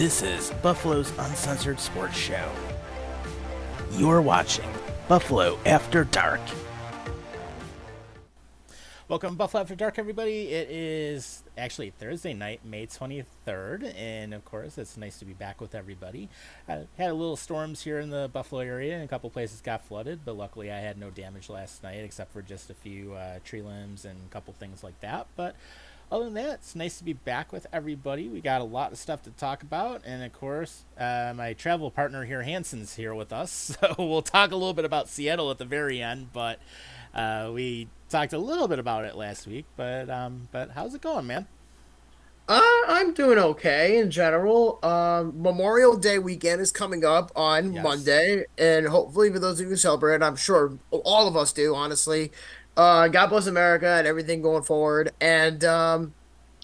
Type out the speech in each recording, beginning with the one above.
This is Buffalo's Uncensored Sports Show. You're watching Buffalo After Dark. Welcome to Buffalo After Dark, everybody. It is actually Thursday night, May 23rd, and of course, it's nice to be back with everybody. I had a little storms here in the Buffalo area, and a couple places got flooded, but luckily I had no damage last night, except for just a few tree limbs and a couple things like that. But other than that, it's nice to be back with everybody. We got a lot of stuff to talk about, and of course, my travel partner here, Hanson's here with us, so we'll talk a little bit about Seattle at the very end, but we talked a little bit about it last week, but how's it going, man? I'm doing okay in general. Memorial Day weekend is coming up on Yes. Monday, and hopefully for those of you who celebrate, I'm sure all of us do, honestly. God bless America and everything going forward. And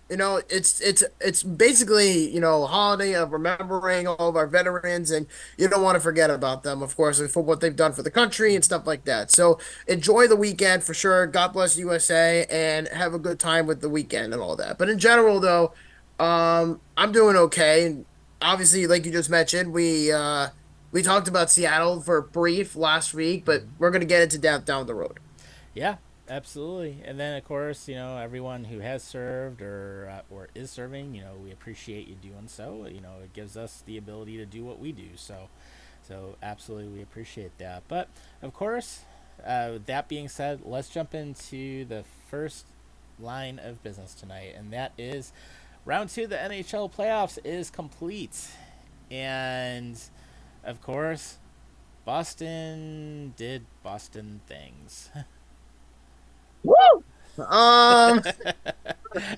it's basically, a holiday of remembering all of our veterans, and you don't want to forget about them, of course, and for what they've done for the country and stuff like that. So enjoy the weekend for sure. God bless USA, and have a good time with the weekend and all that. But in general, though, I'm doing okay. And obviously, like you just mentioned, we talked about Seattle for brief last week, but Mhm. we're gonna get into that down the road. Yeah, absolutely. And then, of course, everyone who has served or is serving, we appreciate you doing so. It gives us the ability to do what we do. So absolutely, we appreciate that. But of course, with that being said, let's jump into the first line of business tonight, and that is round two of the NHL playoffs is complete, and of course, Boston did Boston things. Woo! Um,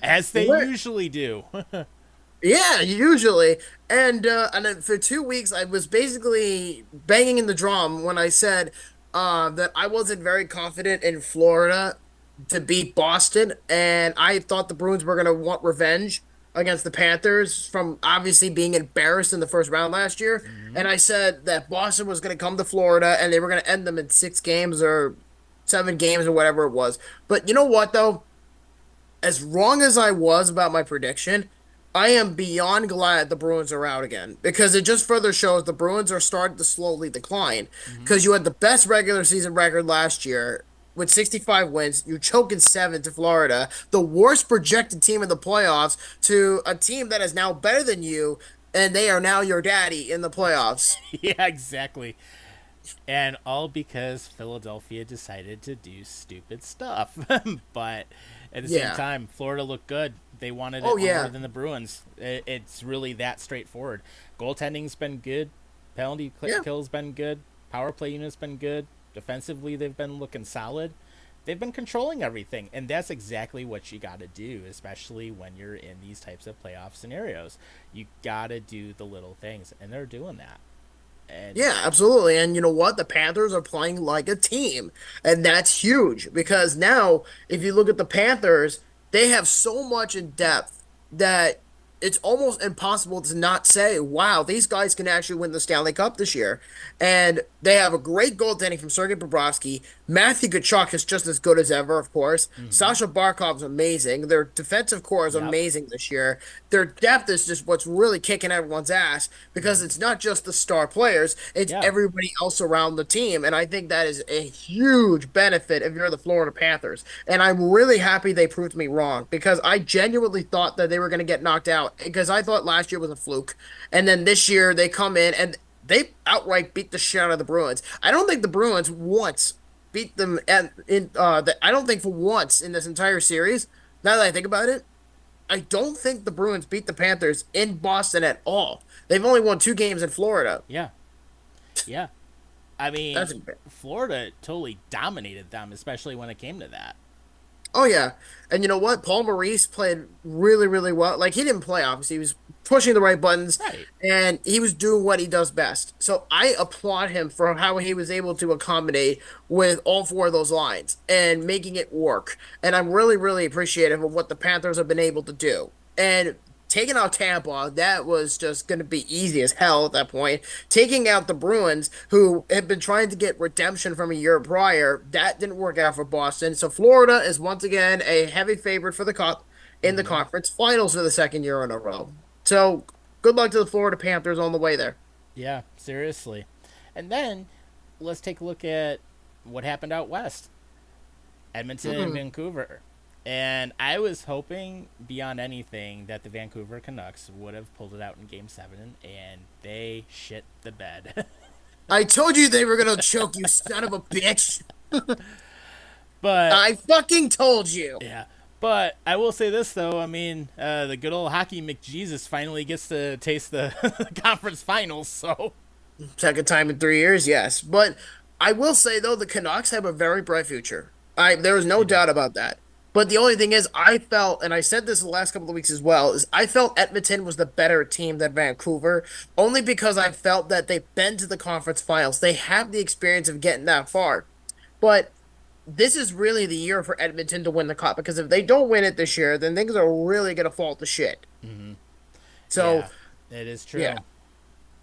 As they we're, usually do. Yeah, usually. And then for 2 weeks I was basically banging in the drum when I said that I wasn't very confident in Florida to beat Boston, and I thought the Bruins were gonna want revenge against the Panthers from obviously being embarrassed in the first round last year. Hmm. And I said that Boston was gonna come to Florida and they were gonna end them in 6 games or 7 games or whatever it was. But you know what though? As wrong as I was about my prediction, I am beyond glad the Bruins are out again, because it just further shows the Bruins are starting to slowly decline. Hmm. Because you had the best regular season record last year with 65 wins, you choke in seven to Florida, the worst projected team in the playoffs, to a team that is now better than you, and they are now your daddy in the playoffs. Yeah, exactly. And all because Philadelphia decided to do stupid stuff. But at the same Yeah. time, Florida looked good. They wanted Oh it more yeah. than the Bruins. It's really that straightforward. Goaltending's been good. Penalty Yeah. kill's been good. Power play unit's been good. Defensively, they've been looking solid. They've been controlling everything, and that's exactly what you got to do, especially when you're in these types of playoff scenarios. You got to do the little things, and they're doing that. And Yeah, absolutely. And you know what? The Panthers are playing like a team. And that's huge, because now, if you look at the Panthers, they have so much in depth that it's almost impossible to not say, wow, these guys can actually win the Stanley Cup this year. And they have a great goaltending from Sergei Bobrovsky. Matthew Tkachuk is just as good as ever, of course. mhm. Sasha Barkov's amazing. Their defensive core is Yep. amazing this year. Their depth is just what's really kicking everyone's ass, because it's not just the star players, it's Yeah. everybody else around the team. And I think that is a huge benefit if you're the Florida Panthers. And I'm really happy they proved me wrong, because I genuinely thought that they were going to get knocked out, because I thought last year was a fluke. And then this year they come in and they outright beat the shit out of the Bruins. I don't think the Bruins once beat them I don't think for once in this entire series, now that I think about it, I don't think the Bruins beat the Panthers in Boston at all. They've only won 2 games in Florida. Yeah. Yeah. I That's mean, Florida totally dominated them, especially when it came to that. Oh yeah. And you know what? Paul Maurice played really, really well. Like, he didn't play, obviously. He was pushing the right buttons, Right. and he was doing what he does best. So I applaud him for how he was able to accommodate with all four of those lines and making it work. And I'm really, really appreciative of what the Panthers have been able to do. And taking out Tampa, that was just going to be easy as hell at that point. Taking out the Bruins, who had been trying to get redemption from a year prior, that didn't work out for Boston. So Florida is once again a heavy favorite for the cup in the Hmm. conference finals for the second year in a row. So good luck to the Florida Panthers on the way there. Yeah, seriously. And then let's take a look at what happened out west. Edmonton and Mm. Vancouver. And I was hoping beyond anything that the Vancouver Canucks would have pulled it out in game 7, and they shit the bed. I told you they were gonna choke, you son of a bitch. But I fucking told you. yeah, but I will say this though. I mean, the good old hockey McJesus finally gets to taste the conference finals. So Second time in 3 years, yes. But I will say though, the Canucks have a very bright future. There is no they do. doubt about that. But the only thing is, I felt, and I said this the last couple of weeks as well, is I felt Edmonton was the better team than Vancouver, only because I felt that they've been to the conference finals. They have the experience of getting that far. But this is really the year for Edmonton to win the cup because if they don't win it this year, then things are really gonna fall to shit. Mm-hmm. So Yeah, it is yeah. true.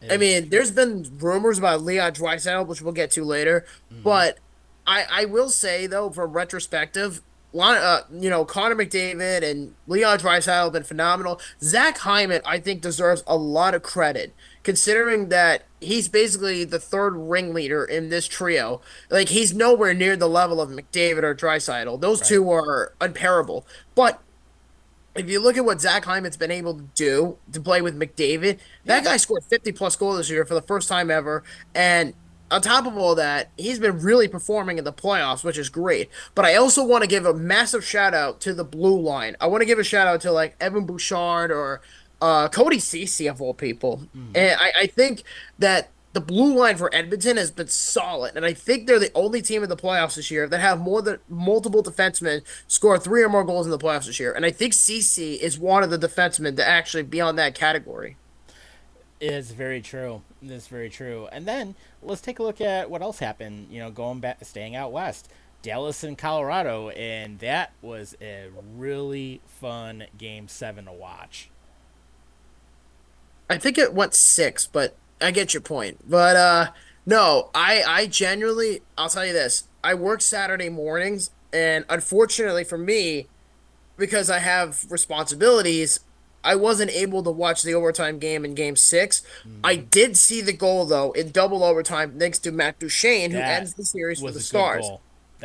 It I is mean, true. there's been rumors about Leon Draisaitl, which we'll get to later, Mm-hmm. but I will say though, from retrospective, Connor McDavid and Leon Draisaitl have been phenomenal. Zach Hyman, I think, deserves a lot of credit considering that he's basically the third ringleader in this trio. Like he's nowhere near the level of McDavid or Draisaitl. Those Right. two are unparable, but if you look at what Zach Hyman's been able to do to play with McDavid, that Yeah. guy scored 50 plus goals this year for the first time ever. And on top of all that, he's been really performing in the playoffs, which is great. But I also want to give a massive shout out to the blue line. I want to give a shout out to like Evan Bouchard or Cody Ceci of all people. Mm-hmm. And I think that the blue line for Edmonton has been solid, and I think they're the only team in the playoffs this year that have more than multiple defensemen score three or more goals in the playoffs this year. And I think CC is one of the defensemen to actually be on that category. It's very true. It's very true. And then let's take a look at what else happened. Going back, staying out west, Dallas and Colorado, and that was a really fun game 7 to watch. I think it went six, but I get your point. But no, I genuinely, I'll tell you this. I work Saturday mornings, and unfortunately for me, because I have responsibilities, I wasn't able to watch the overtime game in game six. I Mm-hmm. did see the goal though in double overtime thanks to Matt Duchene, who That ends the series for was the a good Stars. goal.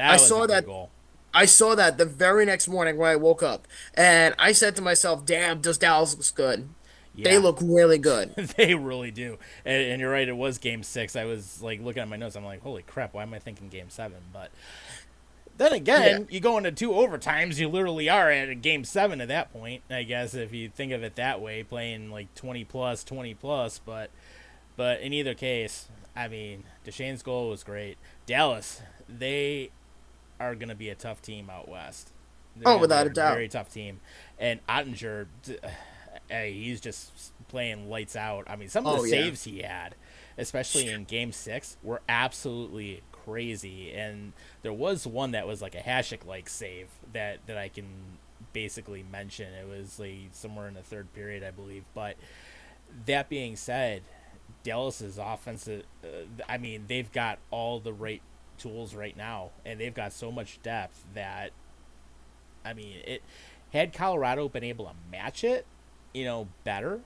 I That was a saw good that goal. I saw that the very next morning when I woke up, and I said to myself, "Damn, does Dallas looks good? They Yeah, look really good." they really do. And you're right, it was game 6. I was like looking at my notes. I'm like, holy crap, why am I thinking game 7? But then Yeah. again, you go into 2 overtimes, you literally are at a game 7 at that point, I guess, if you think of it that way, playing like 20 plus, 20 plus. But in either case, I mean, Deshane's goal was great. Dallas, they are going to be a tough team out west. They're Oh, going to be without a a doubt. very tough team. And Ottinger, hey, he's just playing lights out. I mean, some of the Oh yeah. saves he had, especially in game 6, were absolutely crazy. And there was one that was like a Hashik like save that I can basically mention. It was like somewhere in the third period, I believe. But that being said, Dallas's offensive, I mean, they've got all the right tools right now, and they've got so much depth that, I mean, it had Colorado been able to match it, better,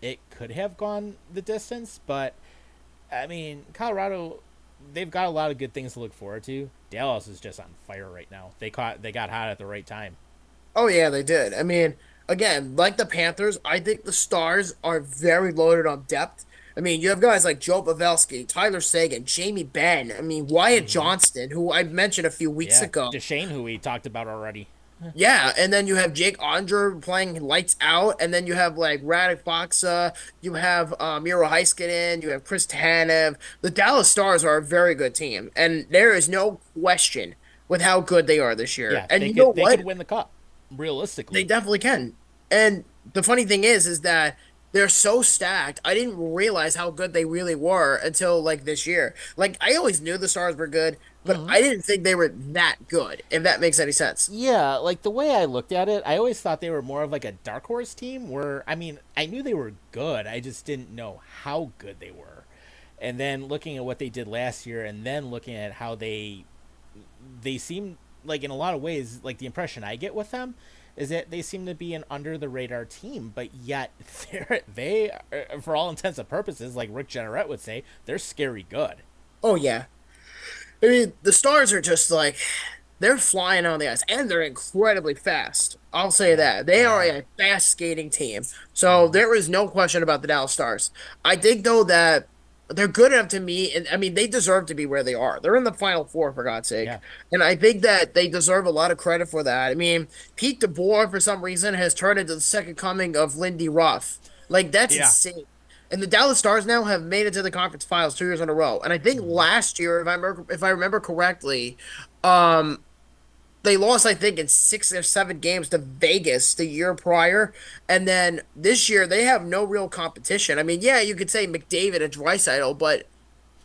it could have gone the distance. But I mean, Colorado, they've got a lot of good things to look forward to. Dallas is just on fire right now. They got hot at the right time. Oh yeah, they did. I mean, again, like the Panthers, I think the Stars are very loaded on depth. I mean, you have guys like Joe Pavelski, Tyler Seguin, Jamie Benn. I mean, Wyatt Mm-hmm. Johnston, who I mentioned a few weeks Yeah, ago. Deshane, who we talked about already. Yeah, and then you have Jake Andre playing lights out, and then you have like Radek Faksa, you have Miro Heiskanen, you have Chris Tanev. The Dallas Stars are a very good team, and there is no question with how good they are this year. Yeah, And they you know could what? win the cup, They realistically. definitely can. And the funny thing is that they're so stacked. I didn't realize how good they really were until like this year. Like I always knew the Stars were good, but Mm-hmm. I didn't think they were that good, if that makes any sense. Yeah, like the way I looked at it, I always thought they were more of like a dark horse team. Where I mean, I knew they were good, I just didn't know how good they were. And then looking at what they did last year, and then looking at how they seem like in a lot of ways, like the impression I get with them, is that they seem to be an under the radar team, but yet they for all intents and purposes, like Rick Jenneret would say, they're scary good. Oh yeah. I mean, the Stars are just like they're flying on the ice and they're incredibly fast. I'll say Yeah, that. They they are are. a fast skating team. So Mm-hmm. there is no question about the Dallas Stars. I think though that they're good enough to me, and I mean they deserve to be where they are. They're in the Final Four for God's sake, Yeah, and I think that they deserve a lot of credit for that. I mean, Pete DeBoer for some reason has turned into the second coming of Lindy Ruff. Like that's yeah. insane. And the Dallas Stars now have made it to the conference finals 2 years in a row. And I think Mm-hmm. last year, if I remember correctly, um, they lost, I think, in 6 or 7 games to Vegas the year prior. And then this year, they have no real competition. I mean, yeah, you could say McDavid and Draisaitl, but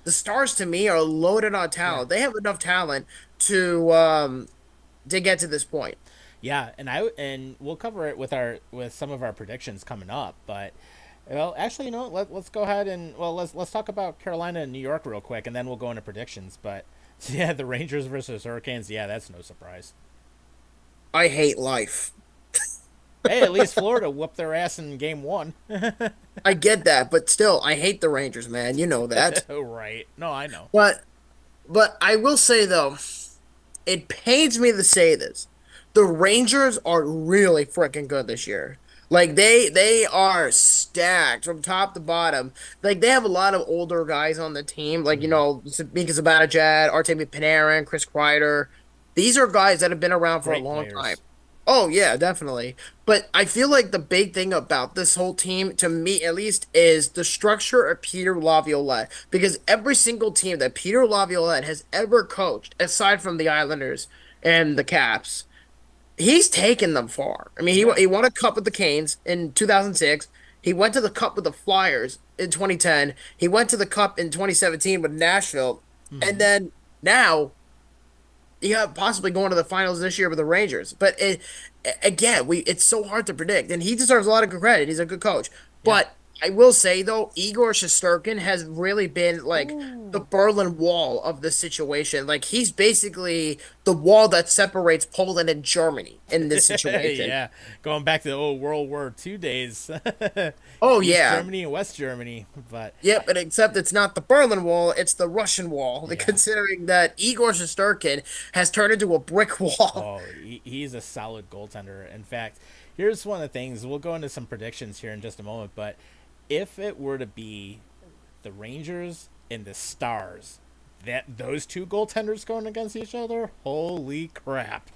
the Stars to me are loaded on Yeah. talent. They have enough talent to get to this point. Yeah, and we'll cover it with some of our predictions coming up. But well, actually, let's go ahead and let's talk about Carolina and New York real quick, and then we'll go into predictions. But yeah, the Rangers versus Hurricanes. Yeah, that's no surprise. I hate life. Hey, at least Florida whooped their ass in game one. I get that, but still, I hate the Rangers, man. You know that. Right? No, I know. But I will say though, it pains me to say this. The Rangers are really freaking good this year. Like they are stacked from top to bottom. Like they have a lot of older guys on the team, like Mm-hmm. Mika Zibanejad, Artemi Panarin, Chris Kreider. These are guys that have been around for a Great long time. players. Oh yeah, definitely. But I feel like the big thing about this whole team, to me at least, is the structure of Peter Laviolette. Because every single team that Peter Laviolette has ever coached, aside from the Islanders and the Caps, he's taken them far. I mean, Yeah. he won a cup with the Canes in 2006. He went to the cup with the Flyers in 2010. He went to the cup in 2017 with Nashville. And Mm-hmm. then now yeah, possibly going to the finals this year with the Rangers. But again, we it's so hard to predict, and he deserves a lot of credit. He's a good coach. Yeah. But I will say though, Igor Shesterkin has really been like the Ooh. Berlin Wall of the situation. Like he's basically the wall that separates Poland and Germany in this situation. Yeah, going back to the old World War II days, Oh East yeah. Germany and West Germany. But Yep, but except it's not the Berlin Wall, it's the Russian Wall. yeah, Considering that Igor Shesterkin has turned into a brick wall. oh, he's a solid goaltender. In fact, here's one of the things. We'll go into some predictions here in just a moment. But if it were to be the Rangers and the Stars, that those two goaltenders going against each other, holy crap!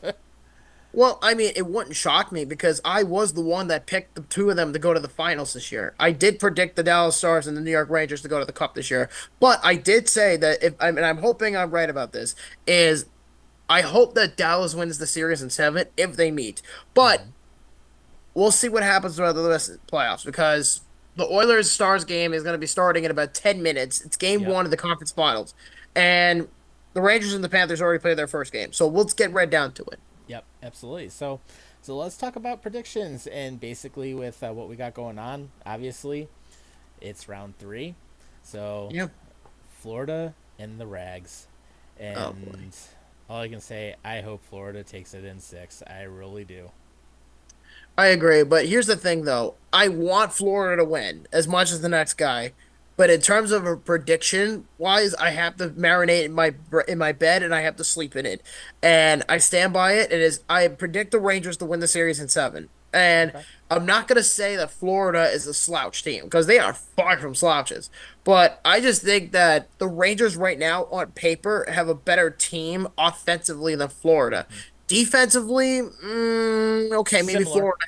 Well, I mean, it wouldn't shock me because I was the one that picked the two of them to go to the finals this year. I did predict the Dallas Stars and the New York Rangers to go to the Cup this year, but I did say that if I mean, I'm hoping I'm right about this, is I hope that Dallas wins the series in seven if they meet. But Mm-hmm. we'll see what happens throughout the rest of the playoffs because the Oilers Stars game is going to be starting in about 10 minutes. It's game Yep. one of the conference finals, and the Rangers and the Panthers already played their first game, so let's get right down to it. Yep, absolutely. So let's talk about predictions and basically with what we got going on. Obviously, it's round three, so Yeah. Florida and the Rags, Oh boy. and all I can say, I hope Florida takes it in six. I really do. I agree, but here's the thing though. I want Florida to win as much as the next guy, but in terms of a prediction wise, I have to marinate in my bed and I have to sleep in it. And I stand by it. It is I predict the Rangers to win the series in seven. And Okay. I'm not going to say that Florida is a slouch team because they are far from slouches. But I just think that the Rangers right now on paper have a better team offensively than Florida. Mm-hmm. Defensively, okay, maybe Similar. Florida.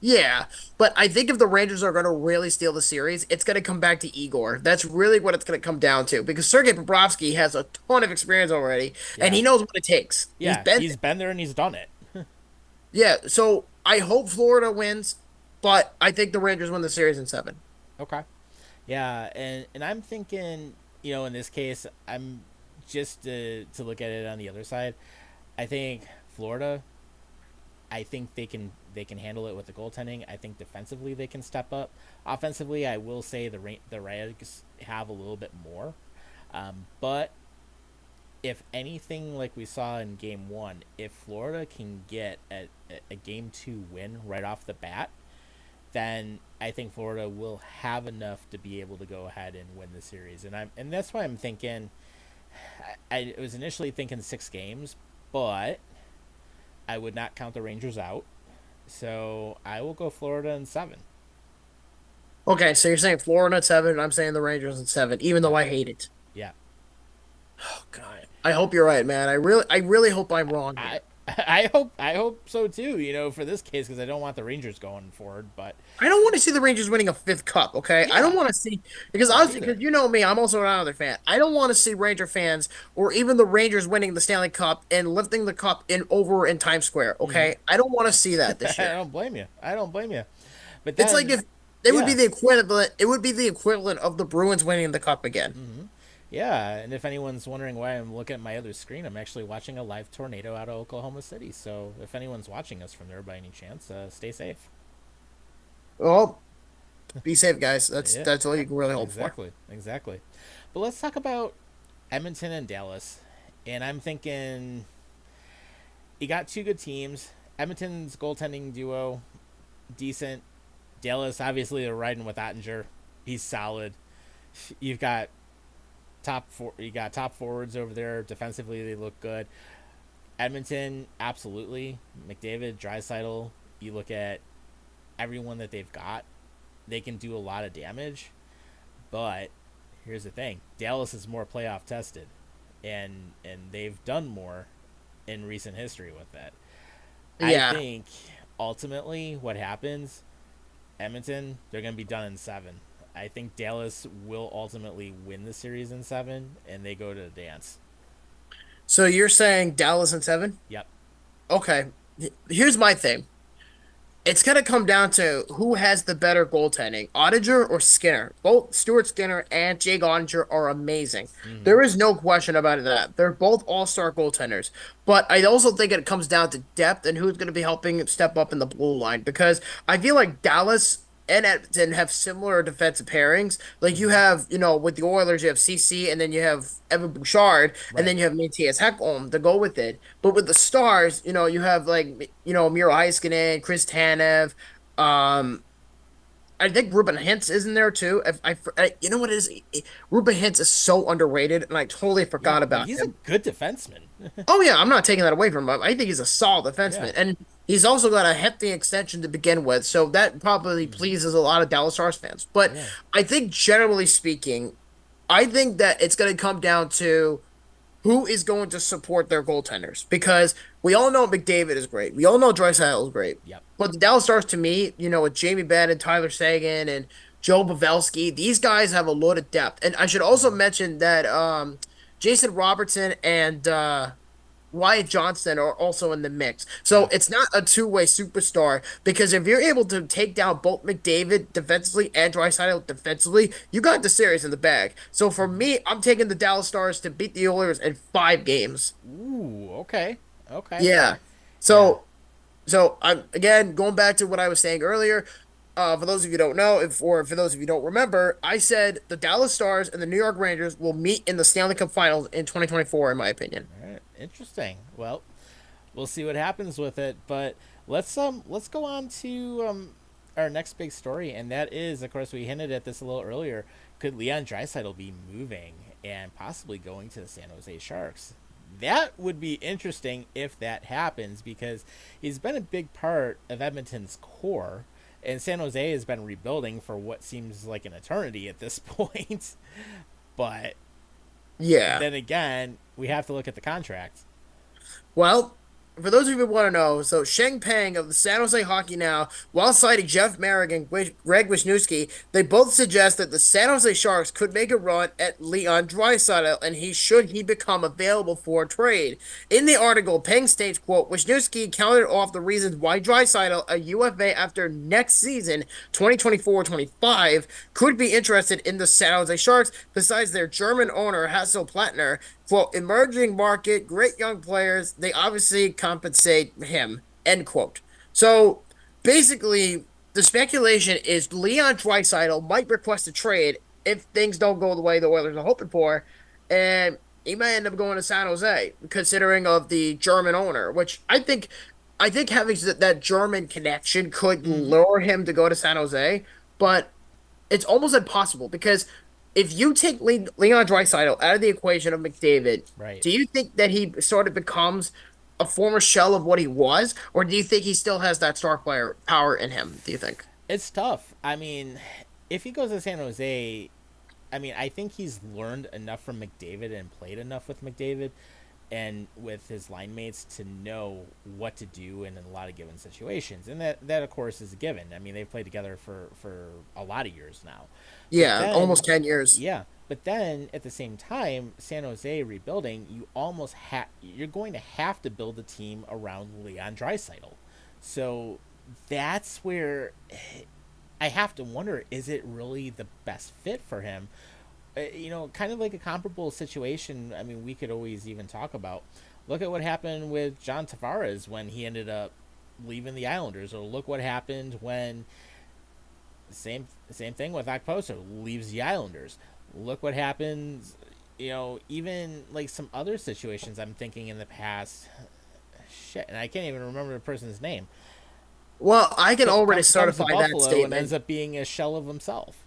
Yeah, but I think if the Rangers are going to really steal the series, it's going to come back to Igor. That's really what it's going to come down to because Sergei Bobrovsky has a ton of experience already, and Yeah, he knows what it takes. He's yeah. been He's been there and he's done it. yeah. So I hope Florida wins, but I think the Rangers win the series in seven. Okay. Yeah, and I'm thinking, in this case, I'm just to look at it on the other side. I think Florida. I think they can handle it with the goaltending. I think defensively they can step up. Offensively, I will say the Rags have a little bit more, but if anything like we saw in game one, if Florida can get a game two win right off the bat, then I think Florida will have enough to be able to go ahead and win the series. And that's why I'm thinking. I was initially thinking 6 games, but I would not count the Rangers out. So I will go Florida in 7. Okay, so you're saying Florida at 7, and I'm saying the Rangers at 7, even though Yep. I hate it. Yeah. Oh God, I hope you're right, man. I really hope I'm wrong I here. I hope so too. For this case, because I don't want the Rangers going forward. But I don't want to see the Rangers winning a fifth cup. Okay, I don't yeah, want to see I because don't because either. you know me, I'm also another fan. I don't want to see Ranger fans or even the Rangers winning the Stanley Cup and lifting the cup in over in Times Square. Mm-hmm. Okay, I don't want to see that this I year. don't blame you. I don't blame you. But It's like then, if it would be yeah, the equivalent. It would be the equivalent of the Bruins winning the cup again. mm-hmm. Yeah. And if anyone's wondering why I'm looking at my other screen, I'm actually watching a live tornado out of Oklahoma City. So if anyone's watching us from there by any chance, stay safe. Well, be safe, guys. That's Yeah, that's all you can really hope for. exactly, exactly. But let's talk about Edmonton and Dallas. And I'm thinking you got two good teams. Edmonton's goaltending duo, decent. Dallas, obviously, they're riding with Ottinger. He's solid. You've got You got top forwards over there. Defensively, they look good. Edmonton, absolutely. McDavid, Draisaitl. You look at everyone that they've got. They can do a lot of damage. But here's the thing: Dallas is more playoff tested, and they've done more in recent history with that. I Yeah. think ultimately what happens, Edmonton, they're going to be done in 7. I think Dallas will ultimately win the series in 7, and they go to the dance. So you're saying Dallas and 7? Yep. Okay. Here's my thing. It's going to come down to who has the better goaltending, Ottinger or Skinner. Both Stuart Skinner and Jake Ottinger are amazing. Mm-hmm. There is no question about that. They're both all-star goaltenders. But I also think it comes down to depth and who's going to be helping step up in the blue line because I feel like Dallas and Edmonton have similar defensive pairings. Like you Mm-hmm. have, with the Oilers, you have CC, and then you have Evan Bouchard, and Right. then you have Matthias Ekholm to go with it. But with the Stars, you have like Miro Heiskanen, Chris Tanev, um, I think Ruben Hintz is in there too. If you know what it is, Ruben Hintz is so underrated, and I totally Yeah, forgot but about he's a him. good defenseman. Oh yeah, I'm not taking that away from him. I think he's a solid Yeah. defenseman, and he's also got a hefty extension to begin with, so that probably Mm-hmm. pleases a lot of Dallas Stars fans. But Yeah. I think generally speaking, I think that it's going to come down to who is going to support their goaltenders because we all know McDavid is great. We all know Draisaitl is great. Yep. But the Dallas Stars, to me, with Jamie Benn and Tyler Seguin and Joe Pavelski, these guys have a lot of depth. And I should also Mm-hmm. mention that Jason Robertson and Wyatt Johnston are also in the mix. So Yeah. it's not a two-way superstar because if you're able to take down both McDavid defensively and Draisaitl defensively, you got the series in the bag. So for Mm-hmm. me, I'm taking the Dallas Stars to beat the Oilers in 5 games. Ooh. Okay. Okay. Yeah. Yeah. So I'm again going back to what I was saying earlier. For those of you who don't know, if or for those of you who don't remember, I said the Dallas Stars and the New York Rangers will meet in the Stanley Cup Finals in 2024, in my opinion. All right. Interesting. Well, we'll see what happens with it. But let's go on to our next big story, and that is, of course, we hinted at this a little earlier. Could Leon Draisaitl be moving and possibly going to the San Jose Sharks? That would be interesting if that happens because he's been a big part of Edmonton's core, and San Jose has been rebuilding for what seems like an eternity at this point. But Yeah. then again, we have to look at the contract. Well, for those of you who want to know, so Sheng Peng of the San Jose Hockey Now, while citing Jeff Marek and Greg Wisniewski, they both suggest that the San Jose Sharks could make a run at Leon Draisaitl, and he become available for a trade. In the article, Peng states, quote, Wisniewski counted off the reasons why Draisaitl, a UFA after next season, 2024-25, could be interested in the San Jose Sharks, besides their German owner, Hasso Plattner, quote, emerging market, great young players. They obviously compensate him, end quote. So basically, the speculation is Leon Draisaitl might request a trade if things don't go the way the Oilers are hoping for. And he might end up going to San Jose, considering of the German owner, which I think having that German connection could Hmm. lure him to go to San Jose, but it's almost impossible because if you take Leon Draisaitl out of the equation of McDavid, Right. do you think that he sort of becomes a former shell of what he was, or do you think he still has that star player power in him? Do you think? It's tough. I mean, if he goes to San Jose, I mean, I think he's learned enough from McDavid and played enough with McDavid and with his line mates to know what to do in a lot of given situations. And that of course is a given. I mean, they've played together for a lot of years now. But Yeah, then almost 10 years. yeah, but then at the same time, San Jose rebuilding, you're going to have to build a team around Leon Draisaitl. So that's where I have to wonder, is it really the best fit for him? Kind of like a comparable situation. I mean, we could always even talk about. Look at what happened with John Tavares when he ended up leaving the Islanders, or look what happened when same thing with Okposo leaves the Islanders. Look what happens. Even like some other situations I'm thinking in the past. Shit, and I can't even remember the person's name. Well, I can already Comes to certify that Buffalo and ends statement. up being a shell of himself.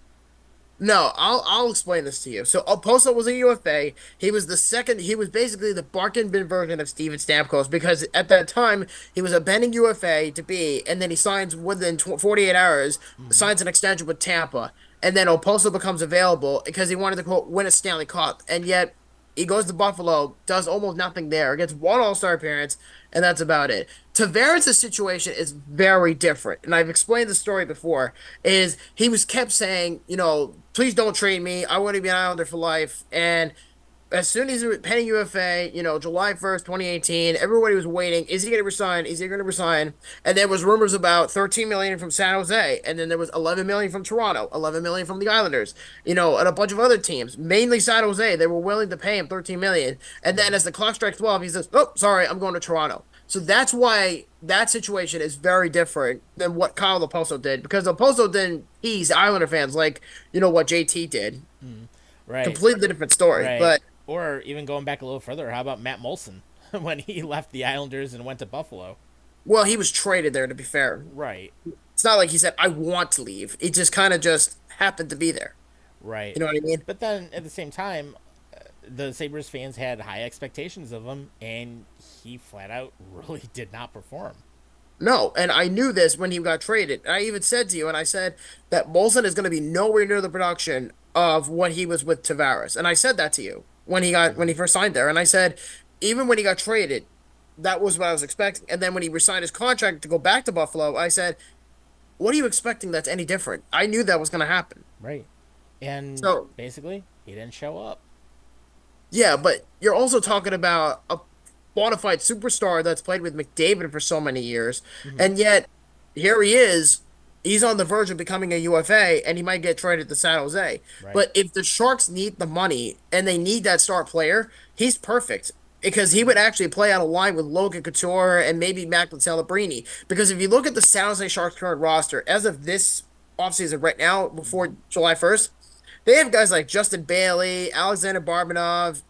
No, I'll explain this to you. So Oposo was a UFA. He was the second. He was basically the bargain bin version of Steven Stamkos because at that time he was a pending UFA to be, and then he signs within 48 hours, Mm-hmm. signs an extension with Tampa, and then Oposo becomes available because he wanted to quote win a Stanley Cup, and yet he goes to Buffalo, does almost nothing there, gets one All-Star appearance, and that's about it. Tavares' situation is very different, and I've explained the story before. Is he was kept saying, please don't trade me. I want to be an Islander for life. And as soon as he was penning UFA, July 1st, 2018, everybody was waiting. Is he going to resign? Is he going to resign? And there was rumors about 13 million from San Jose, and then there was 11 million from Toronto, 11 million from the Islanders, and a bunch of other teams, mainly San Jose. They were willing to pay him 13 million. And then Mm-hmm. as the clock strikes 12, he says, "Oh, sorry, I'm going to Toronto." So that's why that situation is very different than what Kyle Oposo did, because Oposo didn't tease Islander fans like what JT did. Mm-hmm. Right. Completely different story. Right. But Or even going back a little further, how about Matt Molson when he left the Islanders and went to Buffalo? well, he was traded there to be fair. Right. It's not like he said, I want to leave. It just kind of just happened to be there. Right. You know what I mean? But then at the same time, the Sabres fans had high expectations of him, and he flat out really did not perform. No, and I knew this when he got traded. I even said to you, and I said that Molson is going to be nowhere near the production of what he was with Tavares. And I said that to you when Mm-hmm. he first signed there. And I said, even when he got traded, that was what I was expecting. And then when he resigned his contract to go back to Buffalo, I said, what are you expecting that's any different? I knew that was going to happen. Right. And So basically, he didn't show up. yeah, but you're also talking about a bona fide superstar that's played with McDavid for so many years, Mm-hmm. and yet here he is. He's on the verge of becoming a UFA, and he might get traded to San Jose. Right. But if the Sharks need the money and they need that star player, he's perfect because he Mm-hmm. would actually play on a line with Logan Couture and maybe Macklin Celebrini. Because if you look at the San Jose Sharks current roster as of this offseason right now, before Mm-hmm. July 1st, they have guys like Justin Bailey, Alexander Barbanov,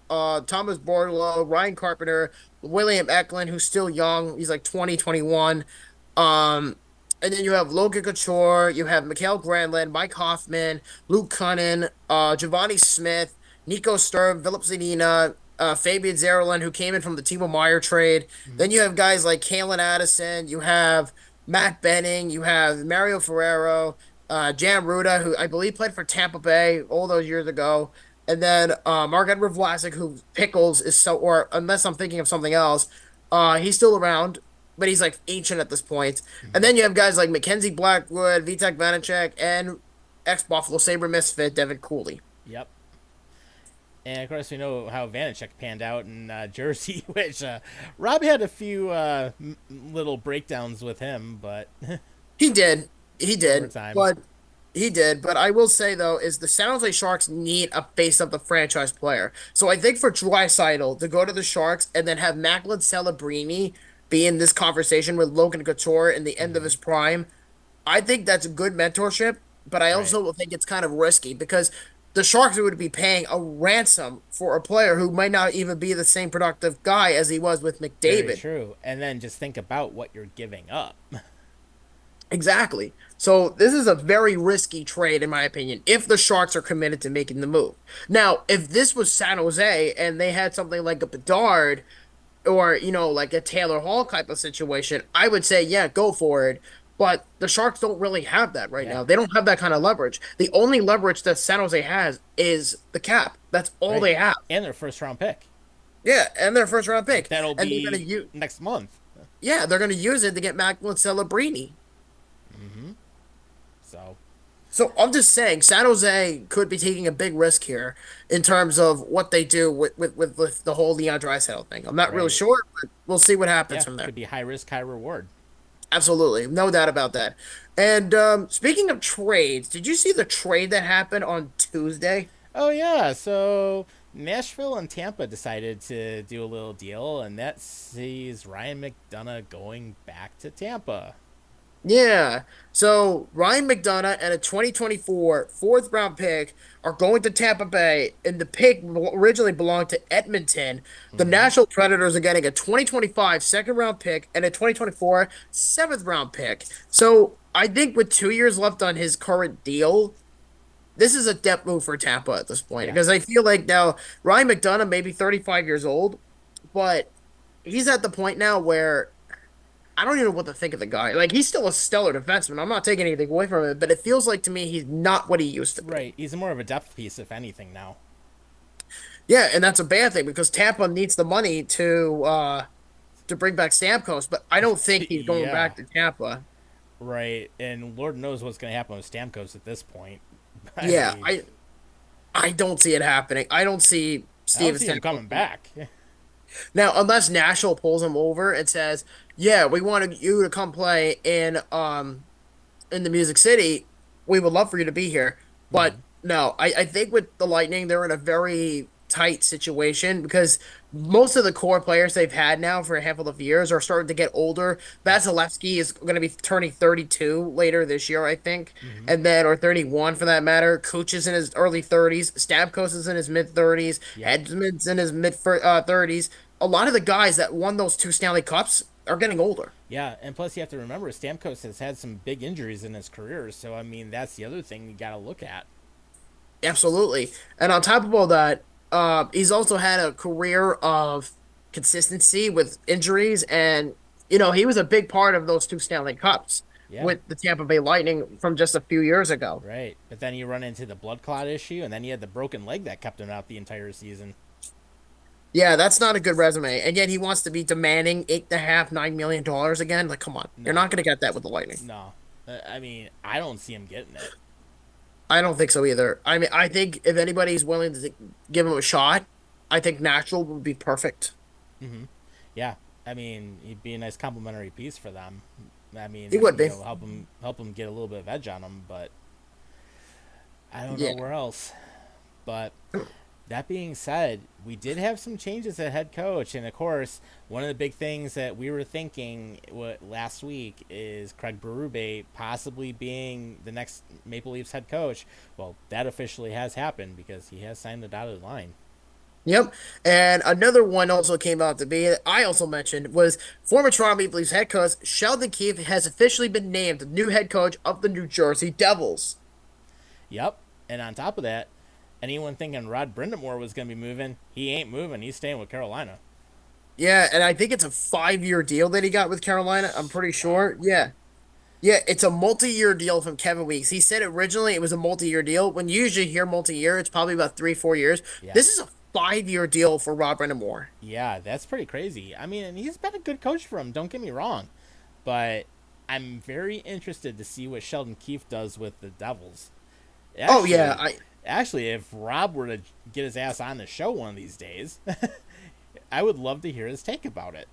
Thomas Bordeleau, Ryan Carpenter, William Eklund, who's still young. He's like 20, 21. And then you have Logan Couture, you have Mikael Granlund, Mike Hoffman, Luke Cunnin, Giovanni Smith, Nico Sturm, Philip Zadina, Fabian Zerlin, who came in from the Timo Meyer trade. Mm-hmm. Then you have guys like Kalen Addison, you have Matt Benning, you have Mario Ferrero, Jan Ruda, who I believe played for Tampa Bay all those years ago. And then Mark-Edward Vlasic, who Pickles is so, or unless I'm thinking of something else, he's still around, but he's like ancient at this point. And Mm-hmm. then you have guys like Mackenzie Blackwood, Vitek Vanacek, and ex-Buffalo Sabre misfit Devin Cooley. Yep. And of course, we know how Vanacek panned out in Jersey, which Rob had a few little breakdowns with him, but He did. He over did. time. But he did. But I will say though, is the San Jose Sharks need a face of the franchise player. So I think for Draisaitl to go to the Sharks and then have Macklin Celebrini be in this conversation with Logan Couture in the end of Mm-hmm. his prime, I think that's a good mentorship. But I Right. also think it's kind of risky because the Sharks would be paying a ransom for a player who might not even be the same productive guy as he was with Very McDavid. true. And then just think about what you're giving up. Exactly. So this is a very risky trade, in my opinion, if the Sharks are committed to making the move. Now, if this was San Jose and they had something like a Bedard or, like a Taylor Hall type of situation, I would say, yeah, go for it. But the Sharks don't really have that right Yeah. now. They don't have that kind of leverage. The only leverage that San Jose has is the cap. That's all Right. they have. And their first round pick. Yeah, and their first round pick. That'll And they're gonna be use next month. yeah, they're gonna use it to get Macklin Celebrini. So, So I'm just saying, San Jose could be taking a big risk here in terms of what they do with the whole Leon Draisaitl thing. I'm not really right. sure, but we'll see what happens Yeah, from there. could be high risk, high reward. Absolutely, no doubt about that. And speaking of trades, did you see the trade that happened on Tuesday? Oh, yeah. So, Nashville and Tampa decided to do a little deal, and that sees Ryan McDonough going back to Tampa. Yeah. So Ryan McDonough and a 2024 fourth round pick are going to Tampa Bay, and the pick originally belonged to Edmonton. The Mm-hmm. Nashville Predators are getting a 2025 second round pick and a 2024 seventh round pick. So I think with 2 years left on his current deal, this is a depth move for Tampa at this point Yeah. because I feel like now Ryan McDonough may be 35 years old, but he's at the point now where I don't even know what to think of the guy. Like he's still a stellar defenseman. I'm not taking anything away from him, but it feels like to me he's not what he used to be. Right. He's more of a depth piece, if anything, now. Yeah, and that's a bad thing because Tampa needs the money to bring back Stamkos, but I don't think he's going Yeah. back to Tampa. Right. And Lord knows what's going to happen with Stamkos at this point. I Yeah, mean, I don't see it happening. I don't see I don't Steven see him Stamkos. coming back. Now, unless Nashville pulls him over and says, "Yeah, we wanted you to come play in the Music City, we would love for you to be here." But Mhm. no, I think with the Lightning, they're in a very tight situation because most of the core players they've had now for a handful of years are starting to get older. Yeah. Vasilevsky is going to be turning 32 later this year, I think, Hmm. and then or 31 for that matter. Cooch is in his early 30s. Stamkos is in his mid 30s. Yep. Hedman's in his mid 30s. A lot of the guys that won those two Stanley Cups are getting older. Yeah, and plus you have to remember Stamkos has had some big injuries in his career, so I mean that's the other thing you got to look at. Absolutely. And on top of all that, he's also had a career of consistency with injuries. And, he was a big part of those two Stanley Cups Yeah, with the Tampa Bay Lightning from just a few years ago. right. But then you run into the blood clot issue, and then you had the broken leg that kept him out the entire season. Yeah, that's not a good resume. And yet he wants to be demanding $8.5, $9 million again. Like, come on. You're No, not going to get that with the Lightning. no. I mean, I don't see him getting it. I don't think so either. I mean, I think if anybody's willing to give him a shot, I think Nashville would be perfect. Hmm. Yeah, I mean, he'd be a nice complimentary piece for them. I He mean, would be. help him get a little bit of edge on him, but I don't know Yeah. where else. But that being said, we did have some changes at head coach, and of course, one of the big things that we were thinking last week is Craig Berube possibly being the next Maple Leafs head coach. Well, that officially has happened because he has signed the dotted line. Yep. And another one also came out to be that I also mentioned was former Toronto Maple Leafs head coach Sheldon Keefe has officially been named the new head coach of the New Jersey Devils. Yep, and on top of that, anyone thinking Rod Brindamore was going to be moving, he ain't moving. He's staying with Carolina. Yeah, and I think it's a 5-year deal that he got with Carolina. I'm pretty Wow. sure. Yeah. Yeah, it's a multi-year deal from Kevin Weeks. He said originally it was a multi-year deal. When you usually hear multi-year, it's probably about 3, 4 years. Yeah. This is a 5-year deal for Rob Moore. Yeah, that's pretty crazy. I mean, and he's been a good coach for him, don't get me wrong. But I'm very interested to see what Sheldon Keefe does with the Devils. Oh yeah, Actually, actually, if Rob were to get his ass on the show one of these days, I would love to hear his take about it.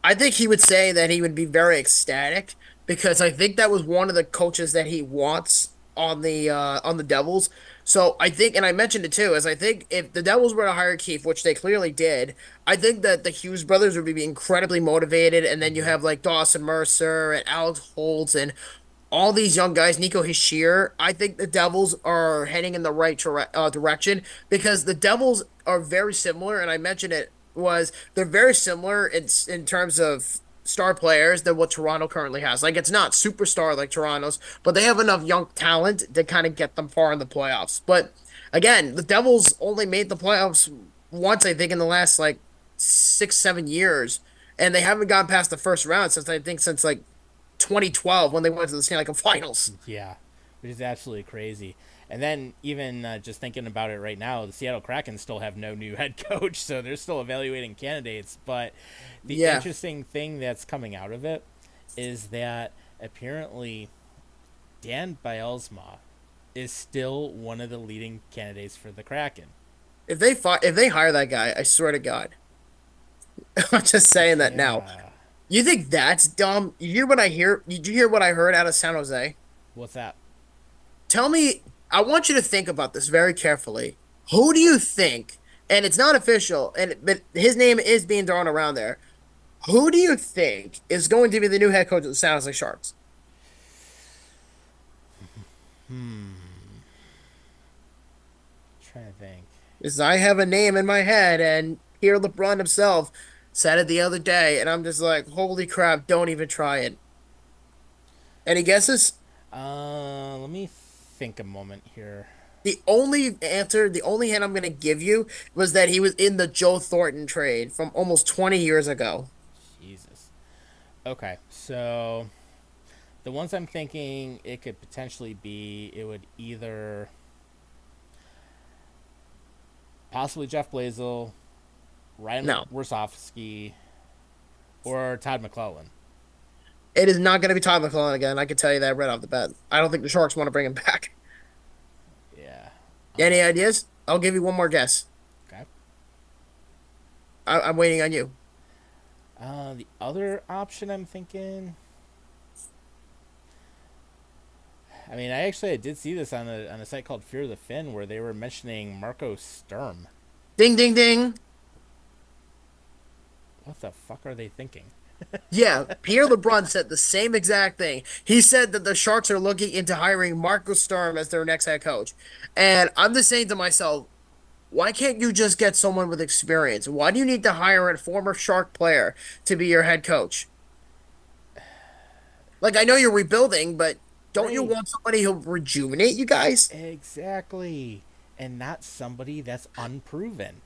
I think he would say that he would be very ecstatic because I think that was one of the coaches that he wants on the Devils. So I think, and I mentioned it too, is I think if the Devils were to hire Keefe, which they clearly did, I think that the Hughes brothers would be incredibly motivated, and then you Hmm. have like Dawson Mercer and Alex Holtz and all these young guys, Nico Hischier, I think the Devils are heading in the right direction because the Devils are very similar, and I mentioned it was they're very similar in terms of star players than what Toronto currently has. Like it's not superstar like Toronto's, but they have enough young talent to kind of get them far in the playoffs. But again, the Devils only made the playoffs once, I think, in the last like 6, 7 years, and they haven't gone past the first round since like 2012 when they went to the Stanley Cup Finals. Yeah, which is absolutely crazy. And then even just thinking about it right now, the Seattle Kraken still have no new head coach, so they're still evaluating candidates. But the Yeah. interesting thing that's coming out of it is that apparently Dan Bielsma is still one of the leading candidates for the Kraken. If they hire that guy, I swear to God, I'm just saying that now. Yeah. You think that's dumb? You hear what I hear? Did you hear what I heard out of San Jose? What's that? Tell me, I want you to think about this very carefully. Who do you think, and it's not official, and but his name is being thrown around there. Who do you think is going to be the new head coach of the San Jose Sharks? Trying to think. Because I have a name in my head, and here LeBron himself said it the other day, and I'm just like, holy crap, don't even try it. Any guesses? Let me think a moment here. The only answer, the only hint I'm going to give you was that he was in the Joe Thornton trade from almost 20 years ago. Jesus. Okay, so the ones I'm thinking it could potentially be, it would either possibly Jeff Blazel, Ryan No, Warsofsky, or Todd McClellan. it is not going to be Todd McClellan again. I can tell you that right off the bat. I don't think the Sharks want to bring him back. Yeah. Any ideas? I'll give you one more guess. Okay. I'm waiting on you. The other option I'm thinking. I mean, I did see this on a site called Fear the Fin where they were mentioning Marco Sturm. Ding, ding, ding. What the fuck are they thinking? Yeah, Pierre LeBrun said the same exact thing. He said that the Sharks are looking into hiring Marco Sturm as their next head coach. And I'm just saying to myself, why can't you just get someone with experience? Why do you need to hire a former Shark player to be your head coach? Like, I know you're rebuilding, but don't you Right. want somebody who'll rejuvenate you guys? Exactly. And not somebody that's unproven.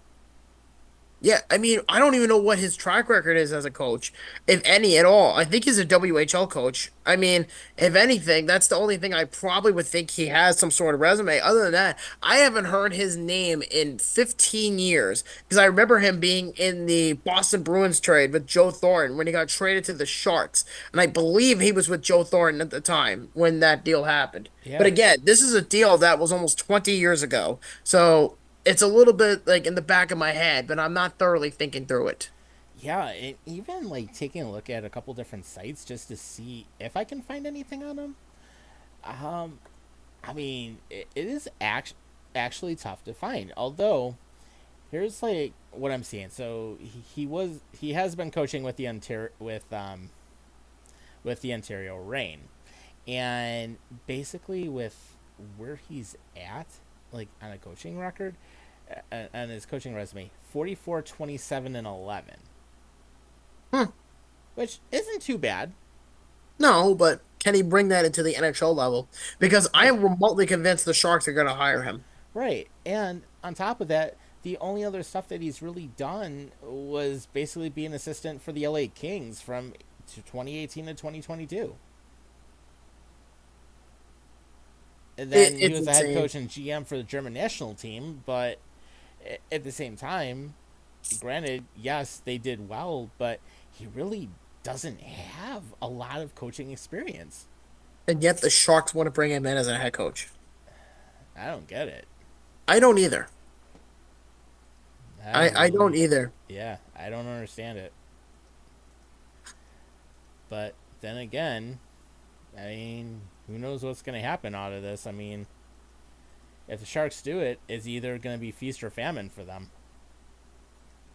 Yeah, I mean, I don't even know what his track record is as a coach, if any at all. I think he's a WHL coach. I mean, if anything, that's the only thing I probably would think he has some sort of resume. Other than that, I haven't heard his name in 15 years because I remember him being in the Boston Bruins trade with Joe Thornton when he got traded to the Sharks. And I believe he was with Joe Thornton at the time when that deal happened. But Yeah. again, this is a deal that was almost 20 years ago. So it's a little bit like in the back of my head, but I'm not thoroughly thinking through it. Yeah, and even like taking a look at a couple different sites just to see if I can find anything on them. Um, I mean, it is actually tough to find. Although, here's like what I'm seeing. So he has been coaching with with the Ontario Reign, and basically with where he's at, like on a coaching record, on his coaching resume, 44, 27, and 11, Hmm. which isn't too bad. No, but can he bring that into the NHL level? Because I Right. am remotely convinced the Sharks are going to hire him. Right. And on top of that, the only other stuff that he's really done was basically be an assistant for the LA Kings from 2018 to 2022. And then he It's was the head insane. coach and GM for the German national team, but at the same time, granted, yes, they did well, but he really doesn't have a lot of coaching experience. And yet the Sharks want to bring him in as a head coach. I don't get it. I don't either. I don't I don't really, either. yeah, I don't understand it. But then again, I mean, who knows what's going to happen out of this? I mean, if the Sharks do it, it's either going to be feast or famine for them.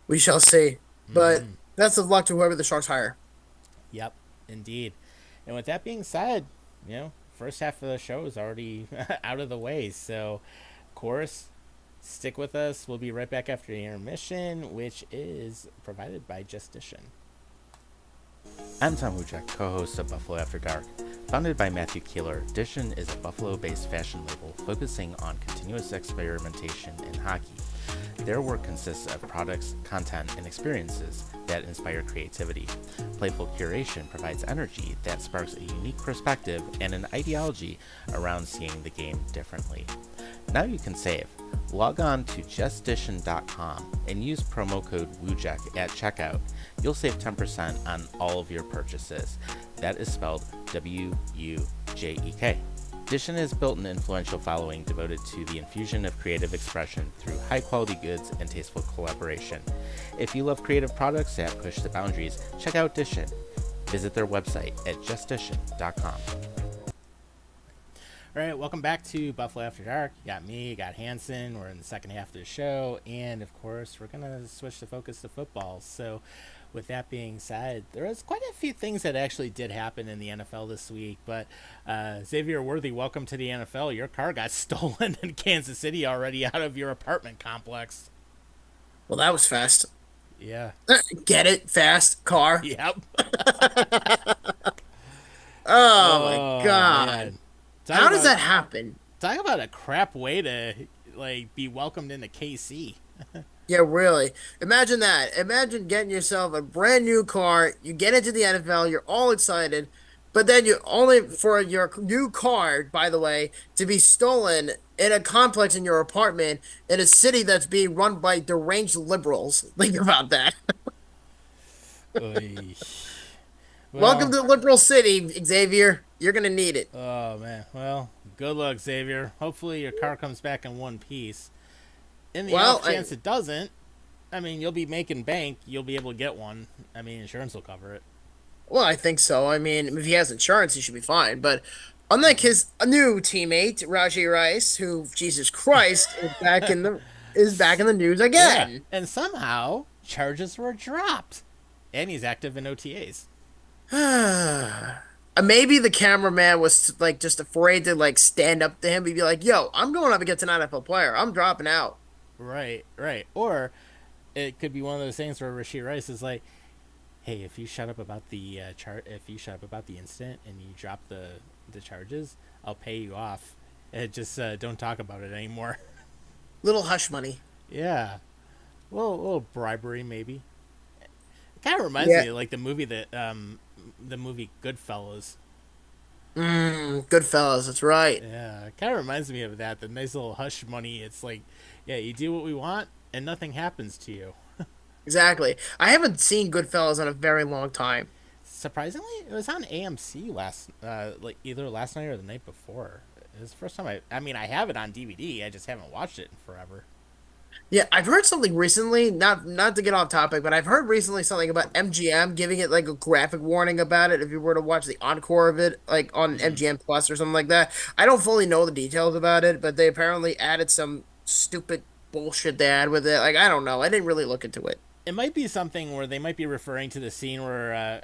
We shall see. But Mm-hmm. best of luck to whoever the Sharks hire. Yep, indeed. And with that being said, first half of the show is already out of the way. So, of course, stick with us. We'll be right back after the intermission, which is provided by Justition. I'm Tom Wujek, co-host of Buffalo After Dark. Founded by Matthew Keeler, Dishin is a Buffalo-based fashion label focusing on continuous experimentation in hockey. Their work consists of products, content, and experiences that inspire creativity. Playful curation provides energy that sparks a unique perspective and an ideology around seeing the game differently. Now you can save. Log on to justdishin.com and use promo code WUJEK at checkout. You'll save 10% on all of your purchases. That is spelled W-U-J-E-K. Dishin has built an influential following devoted to the infusion of creative expression through high-quality goods and tasteful collaboration. If you love creative products that push the boundaries, check out Dishin. Visit their website at justdishin.com. All right, welcome back to Buffalo After Dark. You got me, you got Hanson. We're in the second half of the show, and of course, we're going to switch the focus to football. So, with that being said, there was quite a few things that actually did happen in the NFL this week. But Xavier Worthy, welcome to the NFL. Your car got stolen in Kansas City already out of your apartment complex. Well, that was fast. Yeah. Get it? Fast car. Yep. Oh my God. Man. How does that happen? Talk about a crap way to be welcomed into KC. Yeah, really. Imagine that. Imagine getting yourself a brand new car. You get into the NFL. You're all excited, but then you only for your new car, by the way, to be stolen in a complex in your apartment in a city that's being run by deranged liberals. Think about that. Well, welcome to Liberal City, Xavier. You're gonna need it. Oh man. Well, good luck, Xavier. Hopefully your car comes back in one piece. In the off chance it doesn't, I mean, you'll be making bank. You'll be able to get one. I mean, insurance will cover it. Well, I think so. I mean, if he has insurance, he should be fine. But unlike his new teammate, Rajee Rice, who, Jesus Christ, is back in the news again. Yeah. And somehow charges were dropped, and he's active in OTAs. Maybe the cameraman was just afraid to stand up to him and be like, "Yo, I'm going up against an NFL player. I'm dropping out." Right. Or it could be one of those things where Rashee Rice is like, "Hey, if you shut up about the incident and you drop the charges, I'll pay you off. Just don't talk about it anymore." Little hush money. Yeah, little bribery maybe. It kind of reminds me of the movie Goodfellas. Goodfellas, that's right. Yeah, it kind of reminds me of that. The nice little hush money. It's like, yeah, you do what we want and nothing happens to you. Exactly. I haven't seen Goodfellas in a very long time. Surprisingly, it was on AMC either last night or the night before. It was the first time I mean, I have it on DVD. I just haven't watched it in forever. Yeah, I've heard something recently, not to get off topic, but I've heard recently something about MGM giving it a graphic warning about it if you were to watch the encore of it on MGM Plus or something like that. I don't fully know the details about it, but they apparently added some stupid bullshit they had with it. I don't know. I didn't really look into it. It might be something where they might be referring to the scene where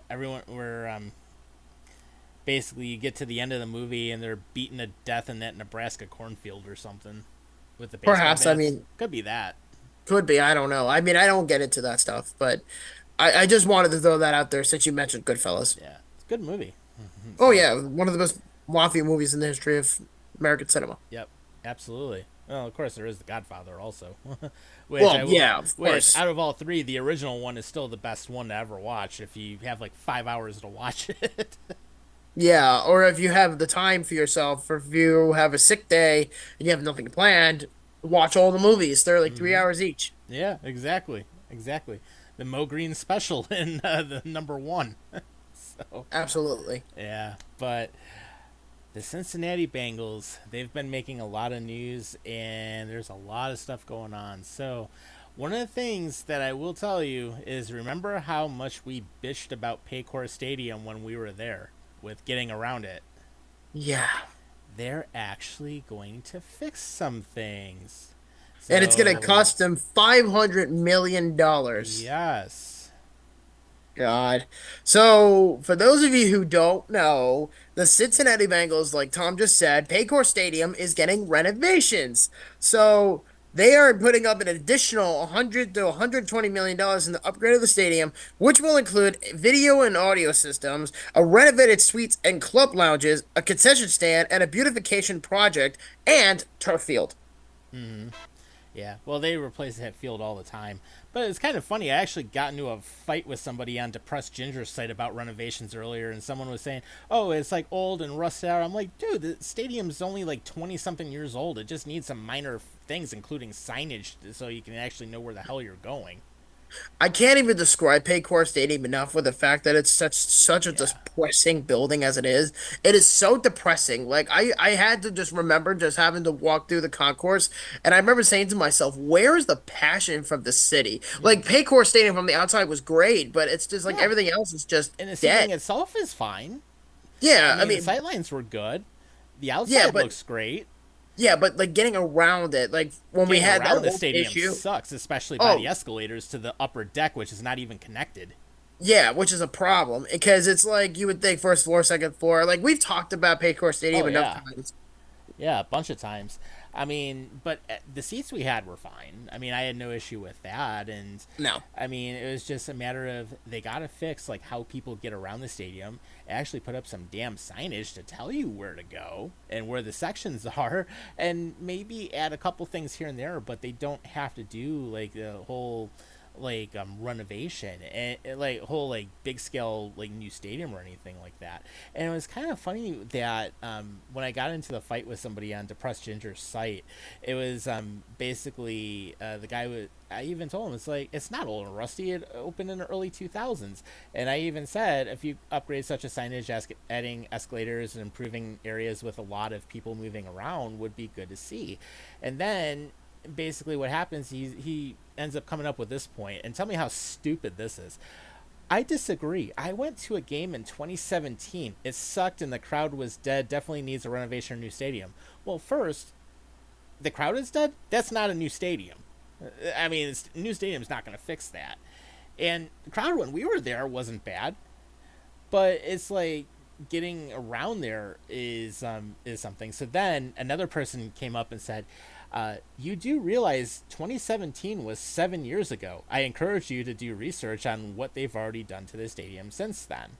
basically you get to the end of the movie and they're beaten to death in that Nebraska cornfield or something. With the perhaps, bats. I mean, could be that. Could be. I don't know. I mean, I don't get into that stuff, but I just wanted to throw that out there since you mentioned Goodfellas. Yeah, it's a good movie. Oh yeah, one of the best mafia movies in the history of American cinema. Yep, absolutely. Well, of course, there is The Godfather also. Of course. Out of all three, the original one is still the best one to ever watch. If you have 5 hours to watch it. Yeah, or if you have the time for yourself, or if you have a sick day and you have nothing planned, watch all the movies. They're 3 hours each. Yeah, exactly. The Mo Green special in the number one. So absolutely. Yeah, but the Cincinnati Bengals, they've been making a lot of news, and there's a lot of stuff going on. So one of the things that I will tell you is remember how much we bitched about Paycor Stadium when we were there? With getting around it. Yeah. They're actually going to fix some things. And it's going to cost them $500 million. Yes. God. So, for those of you who don't know, the Cincinnati Bengals, like Tom just said, Paycor Stadium is getting renovations. So, they are putting up an additional 100 to 120 million dollars in the upgrade of the stadium, which will include video and audio systems, a renovated suites and club lounges, a concession stand, and a beautification project and turf field. Hmm. Yeah, well, they replace that field all the time. But it's kind of funny. I actually got into a fight with somebody on Depressed Ginger's site about renovations earlier, and someone was saying, "Oh, it's like old and rusted out." I'm like, "Dude, the stadium's only like 20 something years old. It just needs some minor things, including signage, so you can actually know where the hell you're going." I can't even describe Paycor Stadium enough with the fact that it's such a Yeah. depressing building as it is. It is so depressing. Like I had to just remember just having to walk through the concourse, and I remember saying to myself, "Where is the passion from the city?" Like Hmm. Paycor Stadium from the outside was great, but it's just like Yeah, everything else is just and the dead. seating itself is fine. I Yeah, I mean, the mean, sightlines were good. The yeah, outside but looks great. like getting around it, like when we Getting had that around the whole stadium issue. sucks, especially by the Oh, escalators to the upper deck, which is not even connected. yeah, which is a problem because it's like you would think first floor, second floor. Like we've talked about Paycor Oh Stadium enough yeah, times. yeah, a bunch of times. I mean, but the seats we had were fine. I mean, I had no issue with that, and No. I mean, it was just a matter of they got to fix like how people get around the stadium. Actually, put up some damn signage to tell you where to go and where the sections are, and maybe add a couple things here and there. But they don't have to do like the whole like renovation and like whole like big scale like new stadium or anything like that. And it was kind of funny that when I got into the fight with somebody on Depressed Ginger's site, it was basically the guy was. I even told him it's like it's not old and rusty. It opened in the early 2000s, and I even said if you upgrade such a signage, adding escalators and improving areas with a lot of people moving around would be good to see. And then basically what happens, he ends up coming up with this point, and tell me how stupid this is. I disagree. I went to a game in 2017. It sucked and the crowd was dead. Definitely needs a renovation or new stadium. Well, first, the crowd is dead. That's not a new stadium. I mean, new stadium's not going to fix that. And the crowd when we were there wasn't bad, but it's like getting around there is something. So then another person came up and said, "You do realize 2017 was 7 years ago. I encourage you to do research on what they've already done to the stadium since then."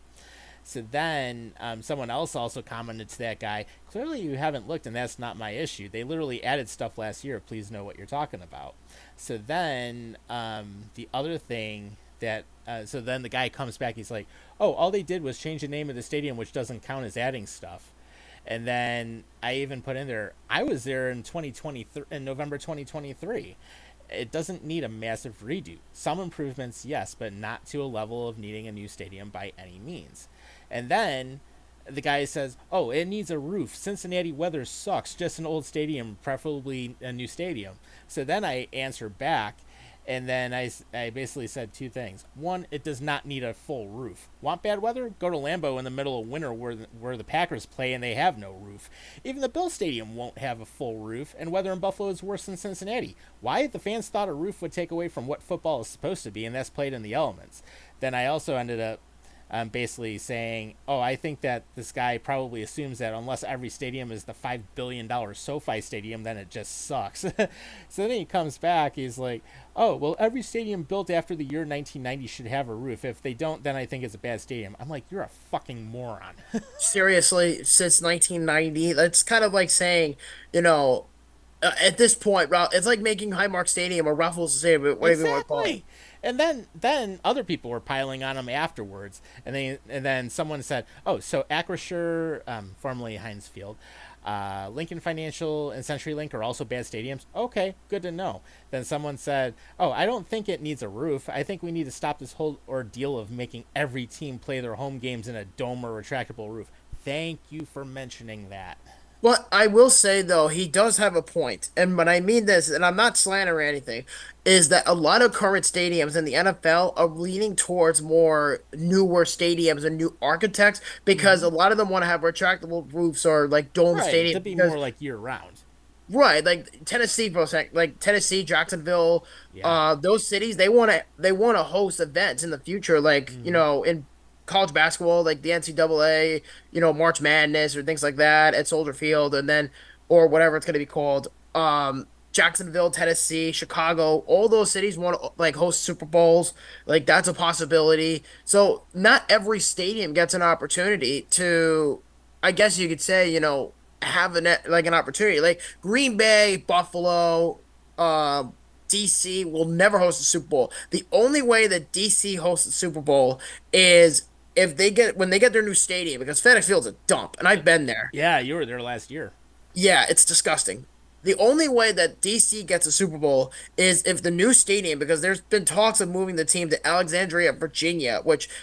So then someone else also commented to that guy, "Clearly you haven't looked, and that's not my issue. They literally added stuff last year. Please know what you're talking about." So then the other thing that so then the guy comes back. He's like, "Oh, all they did was change the name of the stadium, which doesn't count as adding stuff." And then I even put in there, I was there in 2023, in November 2023. It doesn't need a massive redo. Some improvements, yes, but not to a level of needing a new stadium by any means. And then the guy says, "Oh, it needs a roof. Cincinnati weather sucks. Just an old stadium, preferably a new stadium." So then I answer back, and then I basically said two things. One, it does not need a full roof. Want bad weather? Go to Lambeau in the middle of winter where the Packers play and they have no roof. Even the Bill Stadium won't have a full roof, and weather in Buffalo is worse than Cincinnati. Why? The fans thought a roof would take away from what football is supposed to be, and that's played in the elements. Then I also ended up basically saying, "Oh, I think that this guy probably assumes that unless every stadium is the $5 billion SoFi Stadium, then it just sucks." So then he comes back. He's like, "Oh, well, every stadium built after the year 1990 should have a roof. If they don't, then I think it's a bad stadium." I'm like, "You're a fucking moron." Seriously, since 1990, that's kind of like saying, you know, at this point, it's like making Highmark Stadium or Ruffles Stadium, whatever you want to call it. Exactly. And then other people were piling on him afterwards, and then someone said, "Oh, so Acrisure, formerly Heinz Field, Lincoln Financial, and CenturyLink are also bad stadiums." Okay, good to know. Then someone said, "Oh, I don't think it needs a roof. I think we need to stop this whole ordeal of making every team play their home games in a dome or retractable roof." Thank you for mentioning that. Well, I will say though, he does have a point. And when I mean this, and I'm not slandering anything, is that a lot of current stadiums in the NFL are leaning towards more newer stadiums and new architects because Mm-hmm. a lot of them want to have retractable roofs or like dome Right, stadiums to be because more like year round. Right, like Tennessee, for a sec, like Tennessee, Jacksonville, Yeah. those cities, they want to host events in the future, like Hmm. in college basketball, like the NCAA, March Madness or things like that at Soldier Field, and then or whatever it's going to be called. Jacksonville, Tennessee, Chicago, all those cities want to like host Super Bowls, like that's a possibility. So not every stadium gets an opportunity to, I guess you could say, have an opportunity. Like Green Bay, Buffalo, DC will never host a Super Bowl. The only way that DC hosts a Super Bowl is if they get when they get their new stadium because FedEx Field's a dump, and I've been there. Yeah, you were there last year. Yeah, it's disgusting. The only way that DC gets a Super Bowl is if the new stadium, because there's been talks of moving the team to Alexandria, Virginia,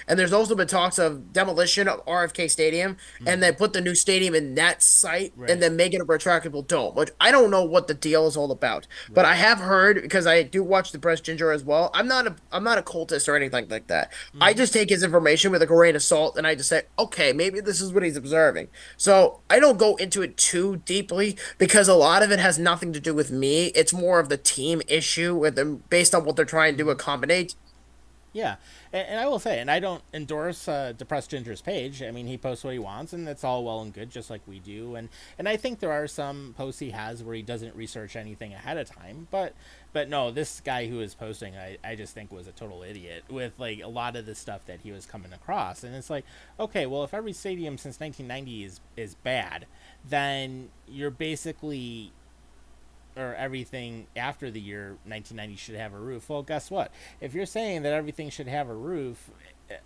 and there's also been talks of demolition of RFK Stadium, and Hmm. then put the new stadium in that site and Right. then make it a retractable dome, which I don't know what the deal is all about. But I Right. have heard, because I do watch the Press Ginger as well. I'm not a cultist or anything like that. I Hmm. just take his information with a grain of salt and I just say, okay, maybe this is what he's observing. So I don't go into it too deeply because a lot of it has nothing to do with me. It's more of the team issue with them based on what they're trying to Hmm. accommodate. Yeah, and I will say, and I don't endorse Depressed Ginger's page. I mean, he posts what he wants, and that's all well and good, just like we do. And I think there are some posts he has where he doesn't research anything ahead of time. But no, this guy who is posting, I just think was a total idiot with like a lot of the stuff that he was coming across. And it's like, okay, well, if every stadium since 1990 is bad, then you're basically or everything after the year 1990 should have a roof. Well, guess what? If you're saying that everything should have a roof,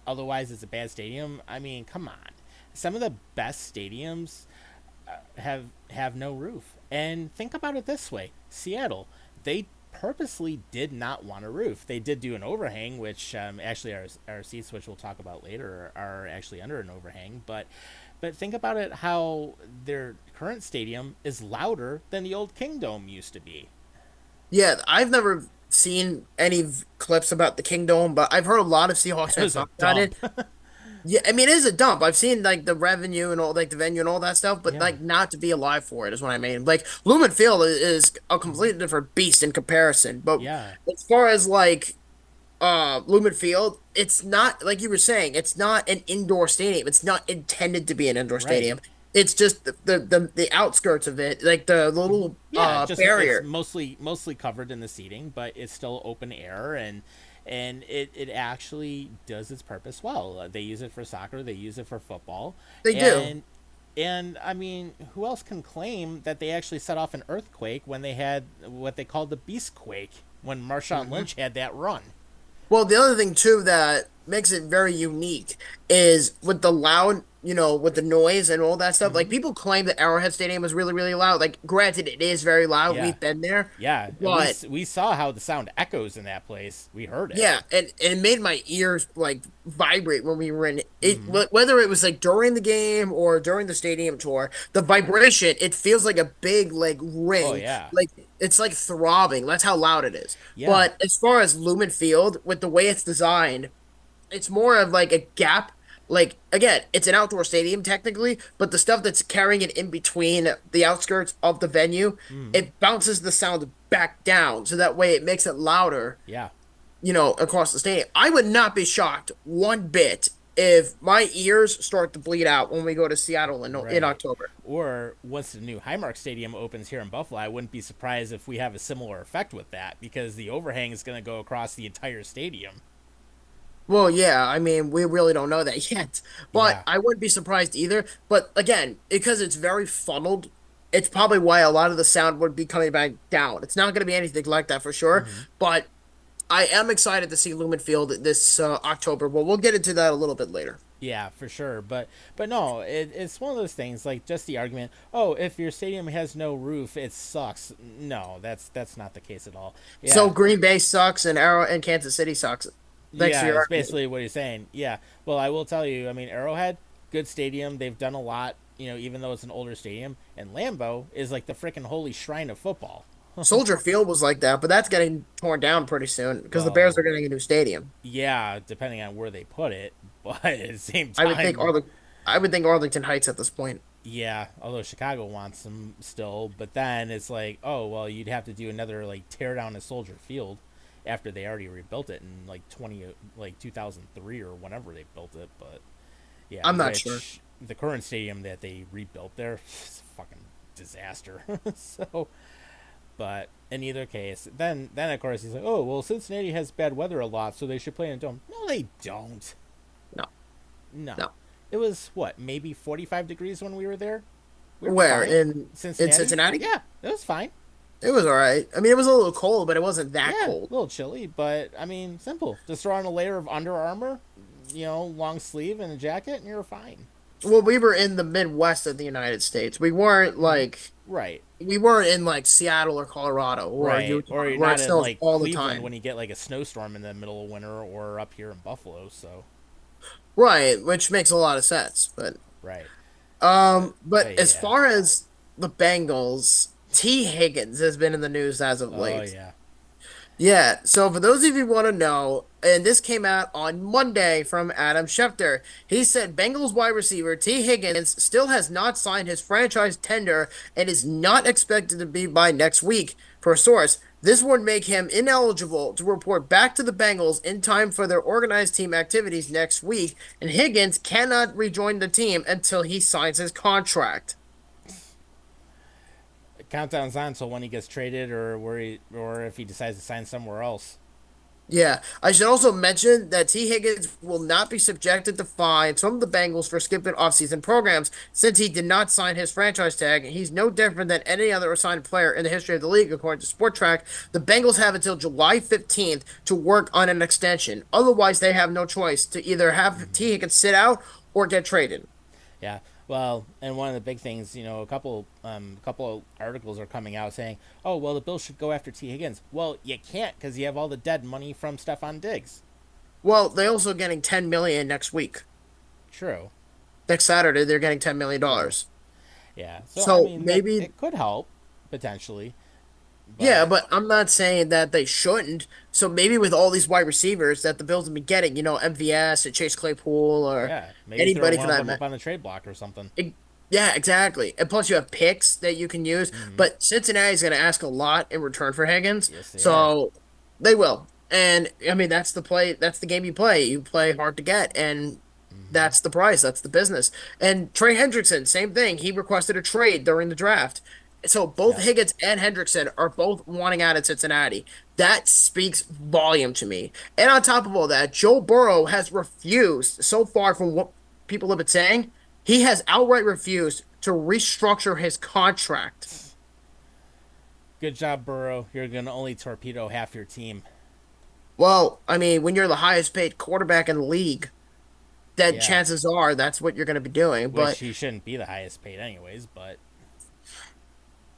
otherwise it's a bad stadium, I mean, come on. Some of the best stadiums have no roof. And think about it this way: Seattle, they purposely did not want a roof. They did do an overhang, which actually our seats, which we'll talk about later, are actually under an overhang. But think about it: how their current stadium is louder than the old Kingdome used to be. Yeah, I've never seen any clips about the Kingdom, but I've heard a lot of Seahawks It fans was a talk about dump. it. Yeah, I mean, it is a dump. I've seen like the revenue and all, like the venue and all that stuff, but Yeah. like not to be alive for it is what I mean. Like Lumen Field is a Hmm. completely different beast in comparison. But Yeah. as far as like Lumen Field, it's not like you were saying, it's not an indoor stadium. It's not intended to be an indoor Right. stadium. It's just the outskirts of it, like the Hmm. little Yeah. Just it's barrier. mostly covered in the seating, but it's still open air and it actually does its purpose well. They use it for soccer. They use it for football, They do. and I mean, who else can claim that they actually set off an earthquake when they had what they called the Beast Quake when Marshawn Mhm. Lynch had that run? Well, the other thing too that makes it very unique is with the loud, with the noise and all that stuff. Like Hmm. people claim that Arrowhead Stadium is really, really loud. Like, granted, it is very loud. Yeah. We've been there, Yeah, and but we saw how the sound echoes in that place. We heard it. yeah, and it made my ears like vibrate when we were in it. Hmm. Whether it was like during the game or during the stadium tour, the vibration it feels like a big like Oh ring, yeah, like it's like throbbing. That's how loud it is. yeah. But as far as Lumen Field, with the way it's designed, it's more of like a gap. Like again, it's an outdoor stadium technically, but the stuff that's carrying it in between the outskirts of the venue, Hmm. it bounces the sound back down, so that way it makes it louder, Yeah. across the stadium. I would not be shocked one bit if my ears start to bleed out when we go to Seattle in Right. October. Or once the new Highmark Stadium opens here in Buffalo, I wouldn't be surprised if we have a similar effect with that because the overhang is going to go across the entire stadium. Well, yeah, I mean, we really don't know that yet, but Yeah. I wouldn't be surprised either. But again, because it's very funneled, it's probably why a lot of the sound would be coming back down. It's not going to be anything like that for sure, Hmm. but I am excited to see Lumen Field this October. Well, we'll get into that a little bit later. Yeah, for sure. But no, it's one of those things like just the argument. Oh, if your stadium has no roof, it sucks. No, that's not the case at all. So Yeah, Green Bay sucks and Arrow and Kansas City sucks. Thanks for yeah, your it's argument. basically what he's saying. Yeah. Well, I will tell you. I mean, Arrowhead, good stadium. They've done a lot. Even though it's an older stadium, and Lambeau is like the freaking holy shrine of football. Soldier Field was like that, but that's getting torn down pretty soon because the Bears Well, are getting a new stadium. yeah, depending on where they put it, but at the same I would think time, Arling, I would think Arlington Heights at this point. Yeah, although Chicago wants him still, but then it's like, oh well, you'd have to do another like tear down of Soldier Field after they already rebuilt it in like 2003 or whenever they built it. But yeah, I'm not sure. which the current stadium that they rebuilt there is a fucking disaster. So, but in either case, then of course he's like, oh well, Cincinnati has bad weather a lot, so they should play in a dome. No, they don't. No, No, no. it was what, maybe 45 degrees when we were there. We were Where fine. in Cincinnati, Cincinnati? yeah, it was fine. It was all right. I mean, it was a little cold, but it wasn't that Yeah, cold. a little chilly, but I mean, simple. Just throw on a layer of Under Armour, long sleeve and a jacket, and you're fine. Well, we were in the Midwest of the United States. Right, We weren't in like Seattle or Colorado or right. Utah Or you're where it not in snows like all the Cleveland time. when you get like a snowstorm in the middle of winter, or up here in Buffalo. So, Right, which makes a lot of sense. right. But But as yeah. far as the Bengals, T. Higgins has been in the news as of Oh late. yeah. Yeah, so for those of you who want to know, and this came out on Monday from Adam Schefter, he said Bengals wide receiver T. Higgins still has not signed his franchise tender and is not expected to be by next week. For a source, this would make him ineligible to report back to the Bengals in time for their organized team activities next week, and Higgins cannot rejoin the team until he signs his contract. Countdown's on until when he gets traded, or if he decides to sign somewhere else. Yeah, I should also mention that T. Higgins will not be subjected to fines from the Bengals for skipping offseason programs since he did not sign his franchise tag. He's no different than any other assigned player in the history of the league, according to Sport Track. The Bengals have until July 15th to work on an extension. Otherwise, they have no choice to either have T. Higgins sit out or get traded. Yeah. Well, and one of the big things, a couple articles are coming out saying, "Oh, well, the Bills should go after T. Higgins." Well, you can't because you have all the dead money from Stephon Diggs. Well, they're also getting 10 million next week. True. Next Saturday, they're getting True. $10 million. Yeah. So I So mean that maybe it could help potentially, Yeah, but but I'm not saying that they shouldn't. So maybe with all these wide receivers that the Bills have been getting, MVS or Chase Claypool or yeah, maybe throw anybody for one of that them matter. up on the trade block or something. Yeah, exactly. And plus you have picks that you can use. Mm-hmm. But Cincinnati's going to ask a lot in return for Higgins. Yes, they are. So they will. And I mean, that's the play. That's the game you play. You play hard to get. And Mm-hmm. that's the price. That's the business. And Trey Hendrickson, same thing. He requested a trade during the draft. So both Yep. Higgins and Hendrickson are both wanting out at Cincinnati. That speaks volume to me. And on top of all that, Joe Burrow has refused, so far from what people have been saying, he has outright refused to restructure his contract. Good job, Burrow. You're gonna only torpedo half your team. Well, I mean, when you're the highest paid quarterback in the league, then Yeah. chances are that's what you're going to be doing. Which But he shouldn't be the highest paid anyways, but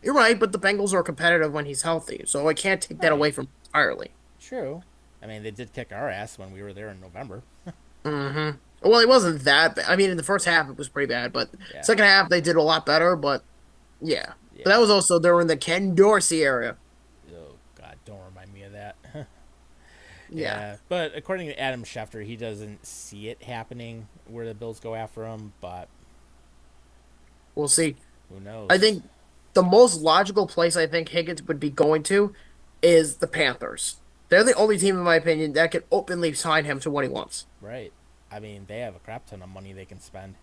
you're right, but the Bengals are competitive when he's healthy, so I can't take that right. away from him entirely. True. I mean, they did kick our ass when we were there in November. Well, it wasn't that bad. I mean, in the first half, it was pretty bad, but Yeah. second half, they did a lot better. But yeah, but that Yeah. was also during the Ken Dorsey era. Oh God, don't remind me of that. Yeah, Yeah, but according to Adam Schefter, he doesn't see it happening where the Bills go after him. But we'll see. who I knows? think the most logical place I think Higgins would be going to is the Panthers. They're the only team, in my opinion, that could openly sign him to what he wants. Right. I mean, they have a crap ton of money they can spend.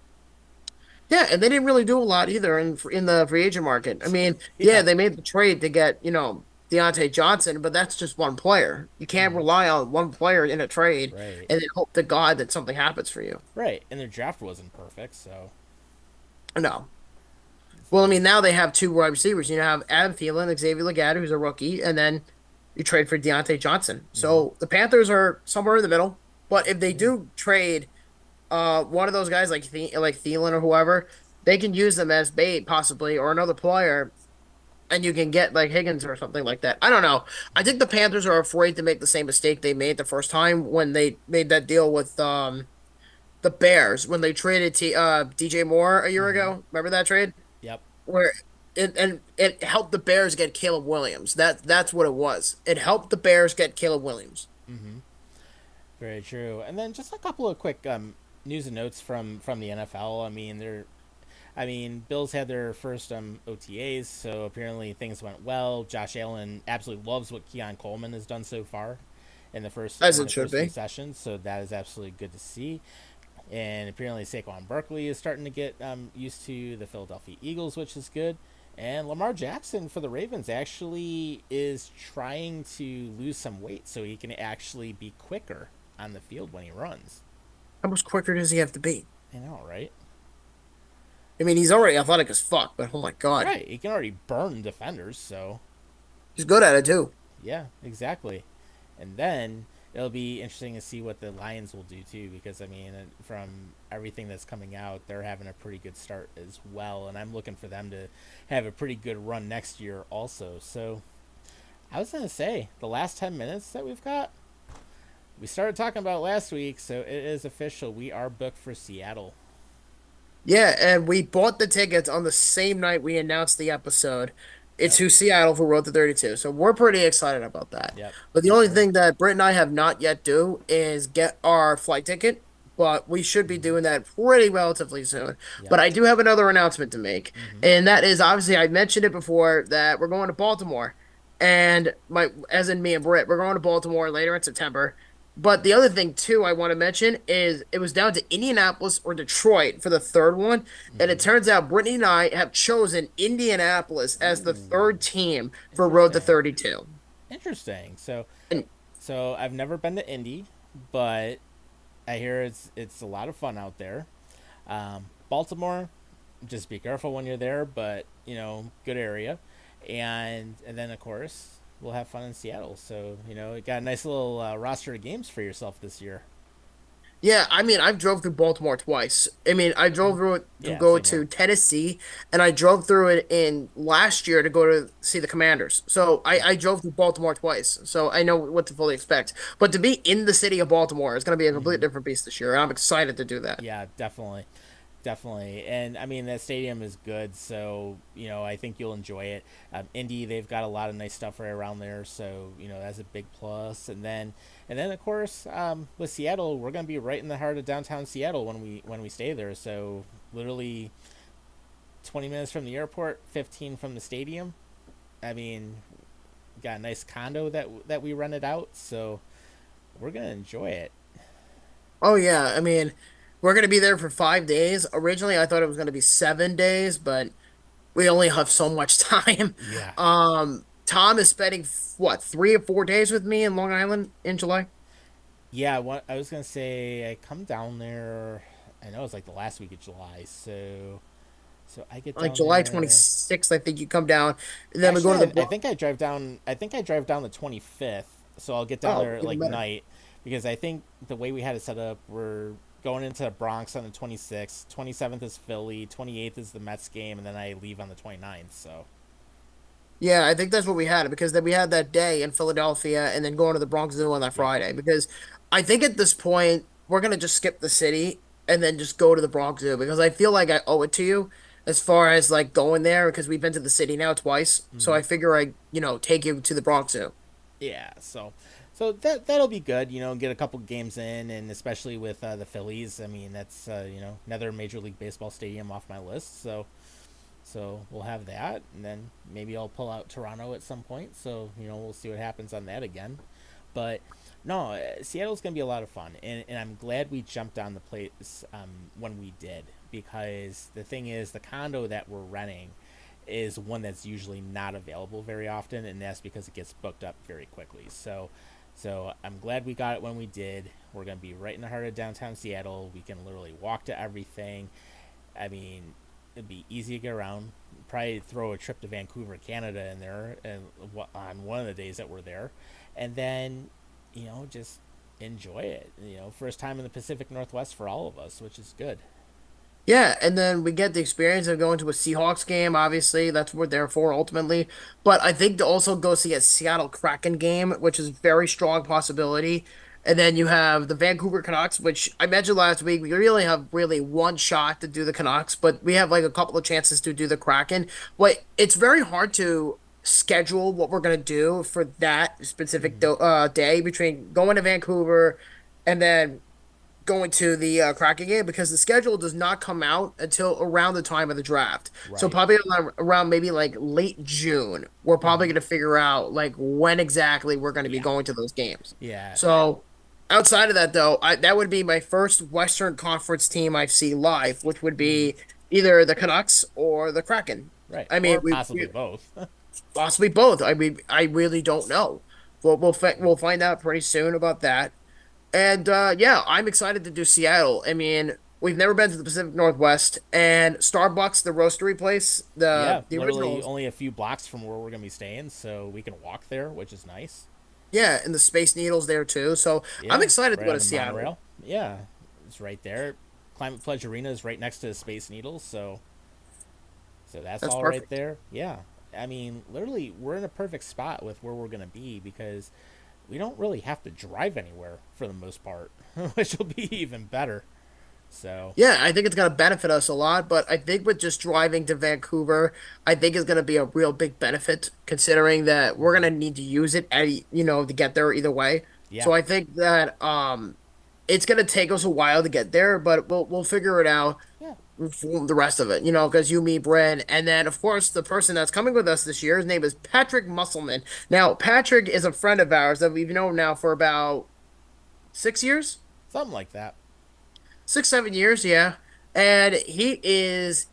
Yeah, and they didn't really do a lot either in the free agent market. I mean, yeah, Yeah. they made the trade to get, Deontay Johnson, but that's just one player. You can't Hmm. rely on one player in a trade Right. and then hope to God that something happens for you. Right. And their draft wasn't perfect, so No. Well, I so mean, now they have two wide receivers. You have Adam Thielen, Xavier Legette, who's a rookie, and then you trade for Deontay Johnson. hmm So the Panthers are somewhere in the middle. But if they yeah. do trade one of those guys like Thielen or whoever, they can use them as bait possibly or another player, and you can get like Higgins or something like that. I don't know. I think the Panthers are afraid to make the same mistake they made the first time when they made that deal with the Bears when they traded DJ Moore a year hmm ago. Remember that trade Yep. where it helped the Bears get Caleb Williams. That's what it was. It helped the Bears get Caleb Williams. hmm Very true. And then just a couple of quick news and notes from the NFL. I mean, I mean, Bills had their first OTAs, so apparently things went well. Josh Allen absolutely loves what Keon Coleman has done so far As in it the should first few be. sessions, so that is absolutely good to see. And apparently Saquon Barkley is starting to get used to the Philadelphia Eagles, which is good. And Lamar Jackson for the Ravens actually is trying to lose some weight so he can actually be quicker on the field when he runs. How much quicker does he have to be? I know, right? I mean, he's already athletic as fuck, but oh my God, Right, he can already burn defenders, so he's good at it too. yeah, exactly. And then it'll be interesting to see what the Lions will do too, because I mean, from everything that's coming out, they're having a pretty good start as well, and I'm looking for them to have a pretty good run next year also. So I was gonna say the last 10 minutes that we've got, we started talking about last week, so it is official. We are booked for Seattle. Yeah, and we bought the tickets on the same night we announced the episode. It's Yep. who Seattle for Road to 32. So we're pretty excited about that. Yep. But the For only sure. thing that Britt and I have not yet do is get our flight ticket, but we should be Mm-hmm. doing that pretty relatively soon. Yep. But I do have another announcement to make, Mm-hmm. and that is obviously I mentioned it before that we're going to Baltimore. And my as in me and Britt, we're going to Baltimore later in September. But the other thing too I want to mention is it was down to Indianapolis or Detroit for the third one, and it Mm-hmm. turns out Brittany and I have chosen Indianapolis as the Ooh, third team for Road to interesting. 32. Interesting. So, And so I've never been to Indy, but I hear it's a lot of fun out there. Baltimore, just be careful when you're there, but good area, and then of course we'll have fun in Seattle. So you got a nice little roster of games for yourself this year. yeah, I mean, I've drove through Baltimore twice. I mean, I drove through it to Yeah, go same here. to Tennessee, and I drove through it in last year to go to see the Commanders. So I, Yep. I drove through Baltimore twice, so I know what to fully expect. But to be in the city of Baltimore is going to be a completely Mm-hmm. different beast this year, and I'm excited to do that. Yeah, definitely. Definitely, and I mean that stadium is good, so I think you'll enjoy it. Indy, they've got a lot of nice stuff right around there, so that's a big plus. And then of course, with Seattle, we're gonna be right in the heart of downtown Seattle when we stay there. So literally 20 minutes from the airport, 15 from the stadium. I mean, got a nice condo that we rented out, so we're gonna enjoy it. Oh yeah, I mean, we're going to be there for 5 days. Originally, I thought it was going to be 7 days, but we only have so much time. Yeah. Tom is spending what 3 or 4 days with me in Long Island in July. Yeah, what I was gonna say, I come down there. I know it's like the last week of July, so I get Like down July there. 26th, I think you come down, and then we go Actually, to the I Bronx. think I drive down. I think I drive down the 25th, so I'll get down Oh, there at even like better. night because I think the way we had it set up, we're going into the Bronx on the 26th. 27th is Philly. 28th is the Mets game, and then I leave on the 29th. So Yeah, I think that's what we had because then we had that day in Philadelphia and then going to the Bronx Zoo on that yep. Friday. Because I think at this point we're gonna just skip the city and then just go to the Bronx Zoo because I feel like I owe it to you as far as like going there because we've been to the city now twice. So Mm-hmm. I figure I take you to the Bronx Zoo. Yeah, so that'll be good. Get a couple games in, and especially with the Phillies. I mean, that's another Major League Baseball stadium off my list. So we'll have that, and then maybe I'll pull out Toronto at some point. So we'll see what happens on that again. But no, Seattle's gonna be a lot of fun, and I'm glad we jumped on the place when we did because the thing is the condo that we're renting is one that's usually not available very often, and that's because it gets booked up very quickly. So I'm glad we got it when we did. We're gonna be right in the heart of downtown Seattle. We can literally walk to everything. I mean, it'd be easy to get around. Probably throw a trip to Vancouver, Canada, in there, and on one of the days that we're there, and then just enjoy it. First time in the Pacific Northwest for all of us, which is good. Yeah, and then we get the experience of going to a Seahawks game. Obviously, that's what we're there for ultimately. But I think to also go see a Seattle Kraken game, which is a very strong possibility. And then you have the Vancouver Canucks, which I mentioned last week. We really have really one shot to do the Canucks, but we have like a couple of chances to do the Kraken. But it's very hard to schedule what we're gonna do for that specific Mm-hmm. day between going to Vancouver and then going to the Kraken game because the schedule does not come out until around the time of the draft. So Right. probably around maybe like late June, we're probably Hmm. going to figure out like when exactly we're going to be Yeah. going to those games. Yeah. So outside of that, though, that would be my first Western Conference team I see live, which would Hmm. be either the Canucks or the Kraken. Right. I mean, Or we possibly both. possibly both. I mean, I really don't know. We'll find out pretty soon about that. And yeah, I'm excited to do Seattle. I mean, we've never been to the Pacific Northwest, and Starbucks, the roastery place, Yeah. the Literally originals, only a few blocks from where we're gonna be staying, so we can walk there, which is nice. yeah, and the Space Needles there too. So I'm Yeah. excited to Right go on to the Seattle. monorail. Yeah. It's right there. Climate Pledge Arena is right next to the Space Needles, so that's That's all right perfect. there. Yeah. I mean, literally, we're in a perfect spot with where we're gonna be because we don't really have to drive anywhere for the most part, which will be even better. So, Yeah, I think it's going to benefit us a lot, but I think with just driving to Vancouver, I think is going to be a real big benefit considering that we're going to need to use it to get there either way. yeah, So I think that it's going to take us a while to get there, but we'll figure it out yeah, for the rest of it, because you, me, Brent, and then of course the person that's coming with us this year, his name is Patrick Musselman. Now, Patrick is a friend of ours that we've known now for about 6 years. something like that. 6, 7 years, yeah. And he is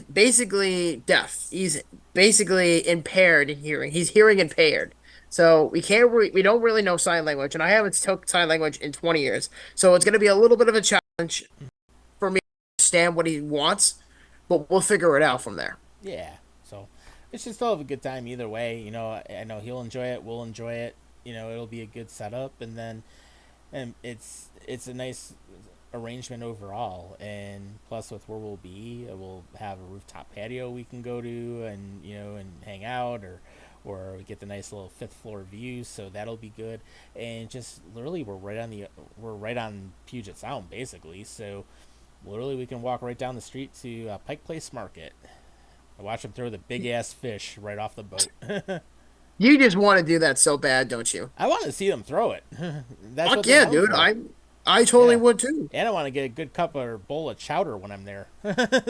basically deaf. He's basically impaired in hearing. He's hearing impaired. So we don't really know sign language, and I haven't took sign language in 20 years. So it's going to be a little bit of a challenge for me to understand what he wants, but we'll figure it out from there. Yeah. So, it's just still have a good time either way. I know he'll enjoy it. We'll enjoy it. It'll be a good setup, and it's a nice arrangement overall. And plus, with where we'll be, we'll have a rooftop patio we can go to, and hang out, or we get the nice little fifth floor view, so that'll be good. And just literally, we're right on Puget Sound basically, so literally we can walk right down the street to Pike Place Market. I watch them throw the big ass fish right off the boat. You just want to do that so bad, don't you? I want to see them throw it. That's what Fuck they're yeah, known dude. for. I totally Yeah. would too. And I want to get a good cup or bowl of chowder when I'm there.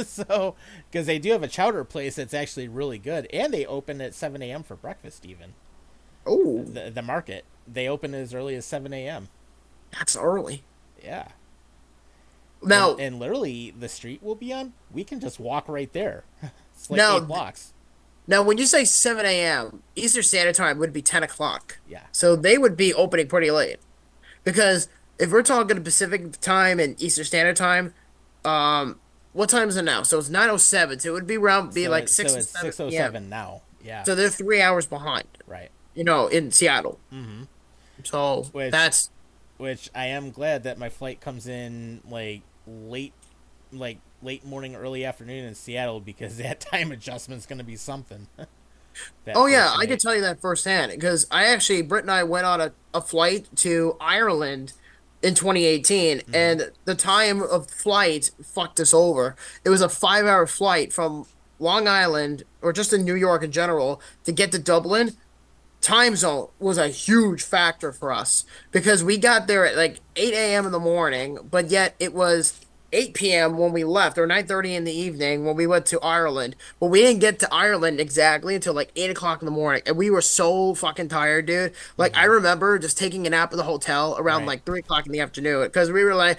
So, because they do have a chowder place that's actually really good. And they open at 7 a.m. for breakfast, even. Oh, The market. They open as early as 7 a.m. that's early. Yeah. And, Now, and literally, the street we'll be on, we can just walk right there. It's like eight now blocks. Now, when you say 7 a.m., Eastern Standard Time would be 10 o'clock. Yeah. So they would be opening pretty late. Because if we're talking Pacific time and Eastern Standard Time, what time is it now? So it's 9:07. So it would be like So 6 or it's 7 p.m. 6:07 now. Yeah. So they're 3 hours behind, Right. in Seattle. Mm-hmm. So Which that's, which I am glad that my flight comes in like late morning, early afternoon in Seattle because that time adjustment's going to be something. That oh yeah, first I could night. tell you that firsthand because Britt and I went on a flight to Ireland in 2018, Mm-hmm. and the time of flight fucked us over. It was a 5 hour flight from Long Island, or just in New York in general, to get to Dublin. Time zone was a huge factor for us because we got there at like 8 a.m. in the morning, but yet it was 8 p.m. when we left, or 9:30 in the evening when we went to Ireland. But we didn't get to Ireland exactly until like 8 o'clock in the morning, and we were so fucking tired, dude. Like, I Mm-hmm. remember just taking a nap at the hotel around Right. like 3 o'clock in the afternoon because we were like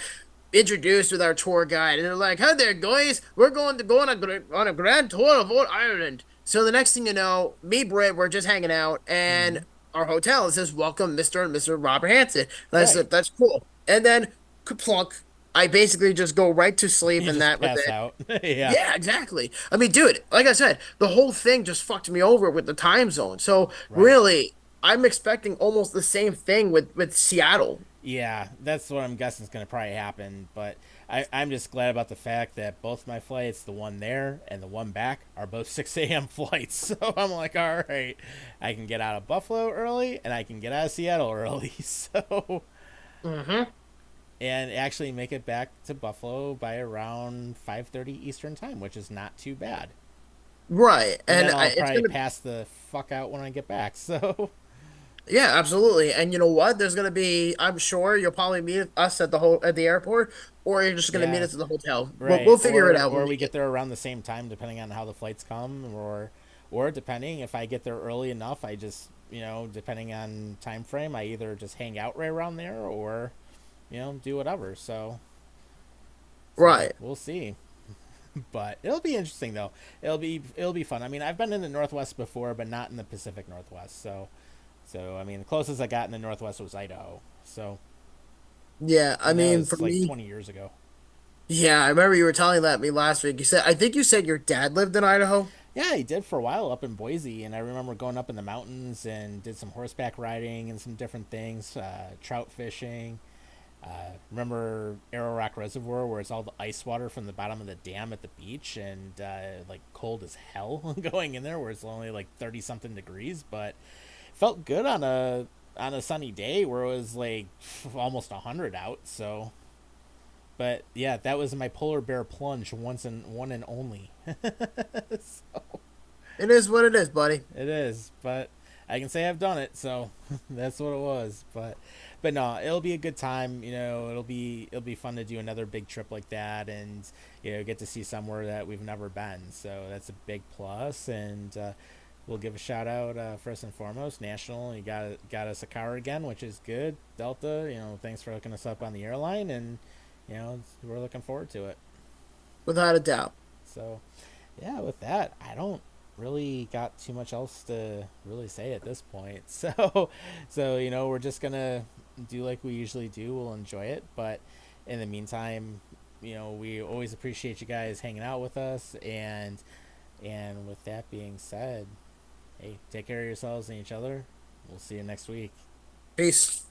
introduced with our tour guide, and they're like, "Hi there, guys. We're going to go on a grand tour of old Ireland." So the next thing you know, me, Britt, we're just hanging out, Mm-hmm. and our hotel it says, "Welcome, Mr. and Mr. Robert Hansen." And I Right. said, "That's cool." And then, kaplunk, I basically just go right to sleep, You and just that was pass it. out. Yeah. Yeah, exactly. I mean, dude, like I said, the whole thing just fucked me over with the time zone. So Right. really, I'm expecting almost the same thing with Seattle. Yeah, that's what I'm guessing is going to probably happen. But I'm just glad about the fact that both my flights, the one there and the one back, are both 6 a.m. flights. So I'm like, all right, I can get out of Buffalo early and I can get out of Seattle early. So, Hmm. and actually make it back to Buffalo by around 5:30 Eastern time, which is not too bad. Right, And and then I'll it's probably gonna pass the fuck out when I get back. So, Yeah, absolutely. And you know what? There's gonna be, I'm sure you'll probably meet us at the airport, or you're just gonna meet Yeah, us at the hotel. right. We'll figure it out. We'll Or we make get it. there around the same time, depending on how the flights come, or depending if I get there early enough, I just depending on time frame, I either just hang out right around there or do whatever. So Right. we'll see. But it'll be interesting though. It'll be fun. I mean, I've been in the Northwest before, but not in the Pacific Northwest. So I mean, the closest I got in the Northwest was Idaho. So Yeah. I and that mean, for was like me, 20 years ago. yeah, I remember you were telling that me last week. I think you said your dad lived in Idaho. Yeah, I did for a while up in Boise, and I remember going up in the mountains and did some horseback riding and some different things, trout fishing. Remember Arrow Rock Reservoir, where it's all the ice water from the bottom of the dam at the beach, and like cold as hell going in there, where it's only like 30 something degrees, but felt good on a sunny day where it was like almost 100 out. So, but yeah, that was my polar bear plunge once and one and only. So, It is what it is, buddy. it is, but I can say I've done it, so that's what it was. But no, it'll be a good time. It'll be fun to do another big trip like that, and get to see somewhere that we've never been. So that's a big plus, and we'll give a shout out first and foremost. National, you got us a car again, which is good. Delta, thanks for hooking us up on the airline, and we're looking forward to it. Without a doubt. So yeah, with that, I don't really got too much else to really say at this point. So we're just gonna do like we usually do. We'll enjoy it, but in the meantime, we always appreciate you guys hanging out with us. And with that being said, hey, take care of yourselves and each other. We'll see you next week. Peace.